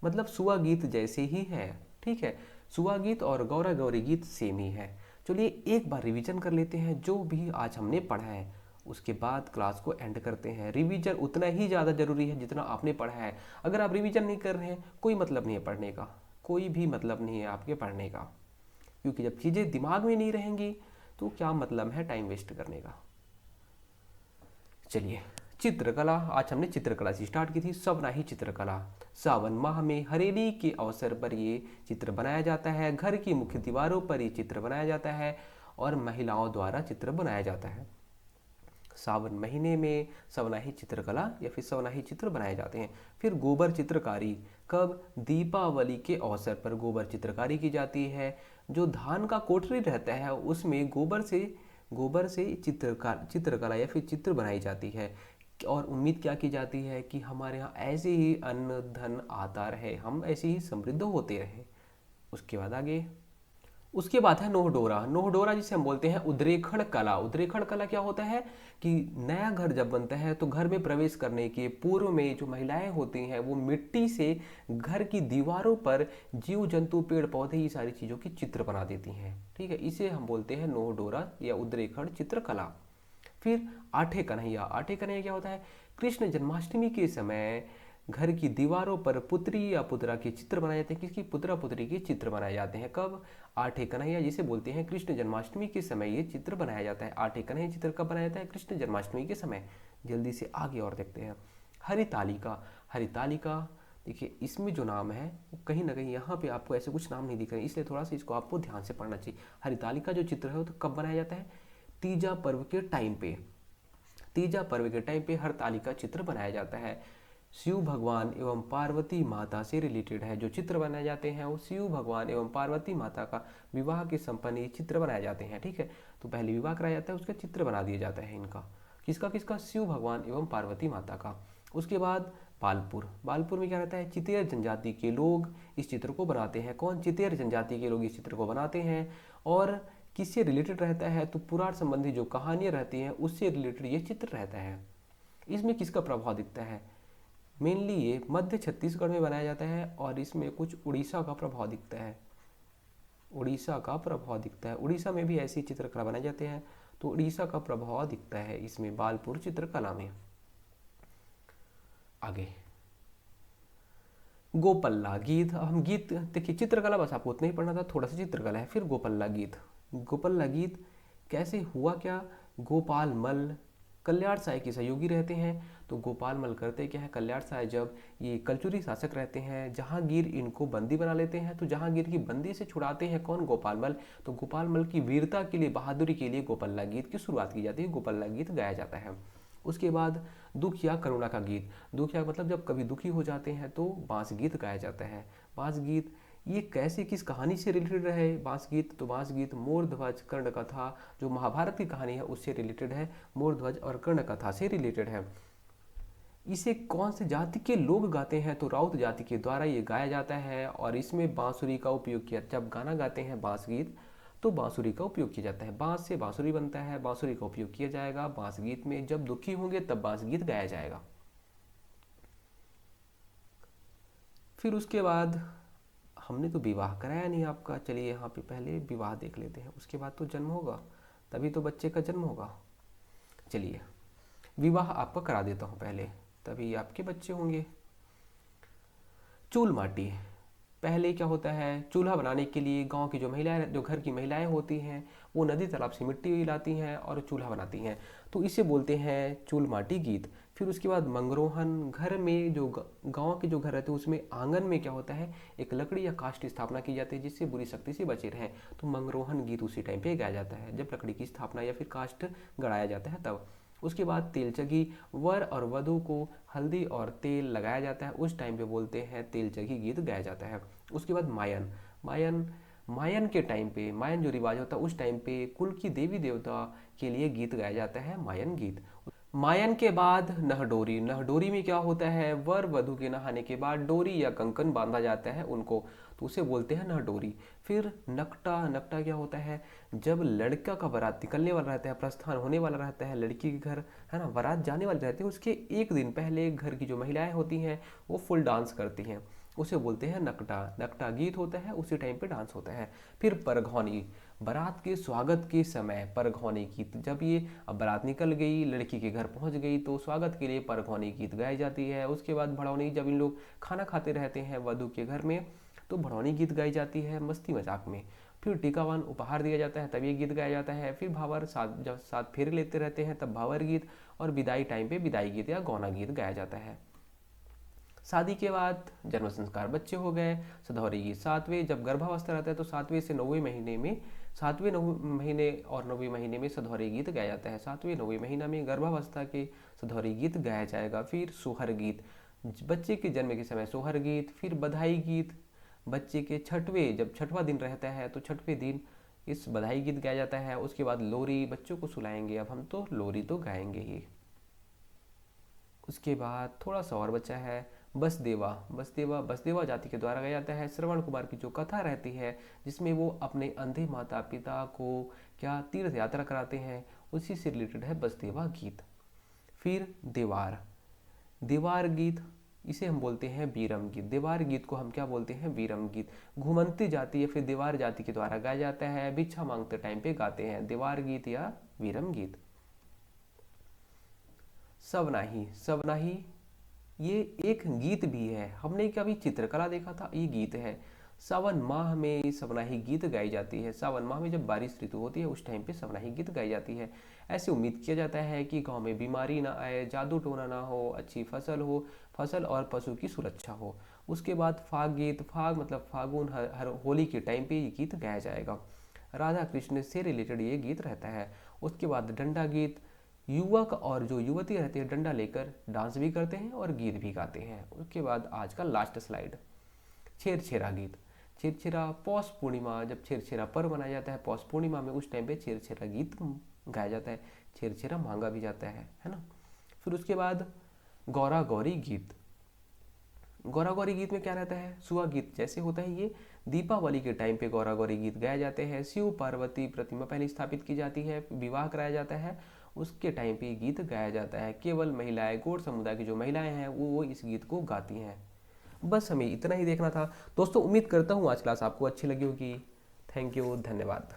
मतलब सुआ गीत जैसे ही है। ठीक है, सुआ गीत और गौरा गौरी गीत सेम ही है। चलिए एक बार रिवीजन कर लेते हैं जो भी आज हमने पढ़ा है, उसके बाद क्लास को एंड करते हैं। रिवीजन उतना ही ज़्यादा ज़रूरी है जितना आपने पढ़ा है। अगर आप रिवीजन नहीं कर रहे हैं कोई मतलब नहीं है पढ़ने का, कोई भी मतलब नहीं है आपके पढ़ने का, क्योंकि जब चीज़ें दिमाग में नहीं रहेंगी तो क्या मतलब है टाइम वेस्ट करने का। चलिए चित्रकला, आज हमने चित्रकला से स्टार्ट की थी। सवनाही चित्रकला, सावन माह में हरेली के अवसर पर ये चित्र बनाया जाता है। घर की मुख्य दीवारों पर ये चित्र बनाया जाता है और महिलाओं द्वारा चित्र बनाया जाता है। सावन महीने में सवनाही चित्रकला या फिर सवनाही चित्र बनाए जाते हैं। फिर गोबर चित्रकारी, कब? दीपावली के अवसर पर गोबर चित्रकारी की जाती है। जो धान का कोठरी रहता है उसमें गोबर से चित्रकला या फिर चित्र बनाई जाती है और उम्मीद क्या की जाती है कि हमारे यहाँ ऐसे ही अन्न धन आता रहे, हम ऐसे ही समृद्ध होते रहे। उसके बाद आगे, उसके बाद है नोहडोरा। नोहडोरा जिसे हम बोलते हैं उद्रेखण कला। उद्रेखण कला क्या होता है कि नया घर जब बनता है तो घर में प्रवेश करने के पूर्व में जो महिलाएं होती हैं वो मिट्टी से घर की दीवारों पर जीव जंतु पेड़ पौधे ये सारी चीज़ों की चित्र बना देती हैं। ठीक है, इसे हम बोलते हैं नोहडोरा या उद्रेखण चित्रकला। फिर आठे कन्हैया। आठे कन्हैया क्या होता है? कृष्ण जन्माष्टमी के समय घर की दीवारों पर पुत्री या पुत्रा के चित्र बनाए जाते हैं। किसकी? पुत्रा पुत्री के चित्र बनाए जाते हैं। कब? आठे कन्हैया जिसे बोलते हैं कृष्ण जन्माष्टमी के समय ये चित्र बनाया जाता है। आठे कन्हैया चित्र कब बनाया जाता है? कृष्ण जन्माष्टमी के समय। जल्दी से आगे और देखते हैं। हरितालिका। हरितालिका देखिए इसमें जो नाम है वो कहीं ना कहीं यहाँ पे आपको ऐसे कुछ नाम नहीं दिख रहे, इसलिए थोड़ा सा इसको आपको ध्यान से पढ़ना चाहिए। हरितालिका जो चित्र है वो तो कब बनाया जाता है? तीजा पर्व के टाइम पे। तीजा पर्व के टाइम पे हरतालिका चित्र बनाया जाता है। शिव भगवान एवं पार्वती माता से रिलेटेड है। जो चित्र बनाए जाते हैं वो शिव भगवान एवं पार्वती माता का विवाह के संपन्न ये चित्र बनाए जाते हैं। ठीक है, तो पहले विवाह कराया जाता है, उसका चित्र बना दिया जाता है इनका। किसका किसका? शिव भगवान एवं पार्वती माता का। उसके बाद बालपुर। बालपुर में क्या रहता है? चितेर जनजाति के लोग इस चित्र को बनाते हैं। कौन? चितेर जनजाति के लोग इस चित्र को बनाते हैं। और किससे रिलेटेड रहता है? तो पुराण संबंधी जो कहानियाँ रहती हैं उससे रिलेटेड ये चित्र रहता है। इसमें किसका प्रभाव दिखता है? मेनली ये मध्य छत्तीसगढ़ में बनाया जाता है और इसमें कुछ उड़ीसा का प्रभाव दिखता है। उड़ीसा का प्रभाव दिखता है, उड़ीसा में भी ऐसी चित्रकला बनाए जाते हैं, तो उड़ीसा का प्रभाव दिखता है इसमें बालपुर चित्रकला में। आगे गोपल्ला गीत। हम गीत देखिए, चित्रकला बस आपको उतना ही पढ़ना था, थोड़ा सा चित्रकला है। फिर गोपल्ला गीत। गोपल्ला गीत कैसे हुआ क्या? गोपाल मल कल्याण साय के सहयोगी रहते हैं। तो गोपाल मल करते क्या है, कल्याण साय जब ये कलचुरी शासक रहते हैं, जहांगीर इनको बंदी बना लेते हैं, तो जहांगीर की बंदी से छुड़ाते हैं कौन, गोपाल मल। तो गोपाल मल की वीरता के लिए, बहादुरी के लिए गोपल्ला गीत की शुरुआत की जाती है, गोपल्ला गीत गाया जाता है। उसके बाद दुख या करुणा का गीत, दुख या मतलब जब कभी दुखी हो जाते हैं तो बांस गीत गाया जाता है। बांस गीत ये कैसे, किस कहानी से रिलेटेड है बांस गीत, तो बांस गीत मोर ध्वज कर्ण कथा, जो महाभारत की कहानी है उससे रिलेटेड है, मोर ध्वज और कर्ण कथा से रिलेटेड है। इसे कौन से जाति के लोग गाते हैं, तो राउत जाति के द्वारा ये गाया जाता है, और इसमें बांसुरी का उपयोग किया, जब गाना गाते हैं बांस गीत तो बांसुरी का उपयोग किया जाता है, बांस से बांसुरी बनता है, बांसुरी का उपयोग किया जाएगा बांस गीत में। जब दुखी होंगे तब बांस गीत गाया जाएगा। फिर उसके बाद हमने तो विवाह कराया नहीं आपका, चलिए यहाँ पे पहले विवाह देख लेते हैं, उसके बाद तो जन्म होगा, तभी तो बच्चे का जन्म होगा। चलिए विवाह आपका करा देता हूँ पहले, तभी आपके बच्चे होंगे। चूल माटी, पहले क्या होता है, चूल्हा बनाने के लिए गांव की जो महिलाएं, जो घर की महिलाएं होती हैं, वो नदी तालाब से मिट्टी लाती हैं और चूल्हा बनाती हैं, तो इसे बोलते हैं चूल माटी गीत। फिर उसके बाद मंगरोहन, घर में जो गांव के जो घर रहते हैं उसमें आंगन में क्या होता है, एक लकड़ी या काष्ठ की स्थापना की जाती है जिससे बुरी शक्ति से बचे रहें, तो मंगरोहन गीत उसी टाइम पे गाया जाता है जब लकड़ी की स्थापना या फिर काष्ठ गड़ाया जाता है तब। उसके बाद तेलचगी, वर और वधु को हल्दी और तेल लगाया जाता है, उस टाइम पे बोलते हैं तेलचगी गीत गाया जाता है। उसके बाद मायन, मायन मायन के टाइम पे, मायन जो रिवाज होता है उस टाइम पे कुल की देवी देवता के लिए गीत गाया जाता है, मायन गीत। मायन के बाद नहडोरी, नहडोरी में क्या होता है, वर वधु के नहाने के बाद डोरी या कंकन बांधा जाता है उनको, तो उसे बोलते हैं नहडोरी। फिर नकटा, नकटा क्या होता है, जब लड़का का बारात निकलने वाला रहता है, प्रस्थान होने वाला रहता है लड़की के घर, है ना, बारात जाने वाले रहते हैं, उसके एक दिन पहले घर की जो महिलाएं होती हैं वो फुल डांस करती हैं, उसे बोलते हैं नकटा। नकटा गीत होता है, उसी टाइम पे डांस होता है। फिर परघौनी, बारात के स्वागत के समय परघौनी गीत, जब ये अब बारात निकल गई, लड़की के घर पहुंच गई, तो स्वागत के लिए परघौनी गीत गाई जाती है। उसके बाद भड़ौनी, जब इन लोग खाना खाते रहते हैं वधु के घर में, तो भड़ौनी गीत गाई जाती है मस्ती मजाक में। फिर टीकावान, उपहार दिया जाता है तब ये गीत गाया जाता है। फिर भावर, साथ जब साथ फेरे लेते रहते हैं तब भावर गीत, और विदाई टाइम पे विदाई गीत या गौना गीत गाया जाता है। शादी के बाद जन्म संस्कार, बच्चे हो गए, सधौरी गीत। सातवें, जब गर्भावस्था रहता है तो सातवें से नौवें महीने में, सातवें नौवें महीने और नौवें महीने में सधौरी गीत गाया जाता है, सातवें नौवें महीना में गर्भावस्था के सधौरी गीत गाया जाएगा। फिर सोहर गीत, बच्चे के जन्म के समय सोहर गीत। फिर बधाई गीत, बच्चे के छठवें, जब छठवां दिन रहता है तो छठवें दिन इस बधाई गीत गाया जाता है। उसके बाद लोरी, बच्चों को सुलाएंगे, अब हम तो लोरी तो गाएंगे ही। उसके बाद थोड़ा सा और बचा है बसदेवा, बसदेवा बसदेवा जाति के द्वारा गाया जाता है। श्रवण कुमार की जो कथा रहती है जिसमें वो अपने अंधे माता पिता को क्या तीर्थ यात्रा कराते हैं, उसी से रिलेटेड है बसदेवा गीत। फिर देवार, देवार गीत, इसे हम बोलते हैं बीरम गीत। देवार गीत को हम क्या बोलते हैं, बीरम गीत। घुमंती जाति या फिर देवार जाति के द्वारा गाया जाता है, भिक्षा मांगते टाइम पे गाते हैं, देवार गीत या बीरम गीत। सवनाही, सवनाही ये एक गीत भी है, हमने कभी चित्रकला देखा था, ये गीत है। सावन माह में सवनाही गीत गाई जाती है, सावन माह में जब बारिश ऋतु होती है उस टाइम पे सवनाही गीत गाई जाती है। ऐसे उम्मीद किया जाता है कि गांव में बीमारी ना आए, जादू टोना ना हो, अच्छी फसल हो, फसल और पशु की सुरक्षा हो। उसके बाद फाग गीत, फाग मतलब फागुन, हर होली के टाइम पे ये गीत गाया जाएगा, राधा कृष्ण से रिलेटेड ये गीत रहता है। उसके बाद डंडा गीत, युवक और जो युवती रहती है डंडा लेकर डांस भी करते हैं और गीत भी गाते हैं। उसके बाद आज का लास्ट स्लाइड, छेरछेरा गीत। छेरछेरा पौष पूर्णिमा, जब छेरछेरा पर्व मनाया जाता है पौष पूर्णिमा में, उस टाइम पे छेरछेरा गीत गाया जाता है, छेरछेरा मांगा भी जाता है ना। फिर उसके बाद गौरा गौरी गीत, गौरा गौरी गीत में क्या रहता है, सुहा गीत जैसे होता है ये, दीपावली के टाइम पे गौरा गौरी गीत गाए जाते हैं। शिव पार्वती प्रतिमा पहले स्थापित की जाती है, विवाह कराया जाता है, उसके टाइम पे गीत गाया जाता है। केवल महिलाएं, गौड़ समुदाय की जो महिलाएं हैं वो इस गीत को गाती हैं। बस हमें इतना ही देखना था दोस्तों। उम्मीद करता हूँ आज क्लास आपको अच्छी लगी होगी। थैंक यू, धन्यवाद।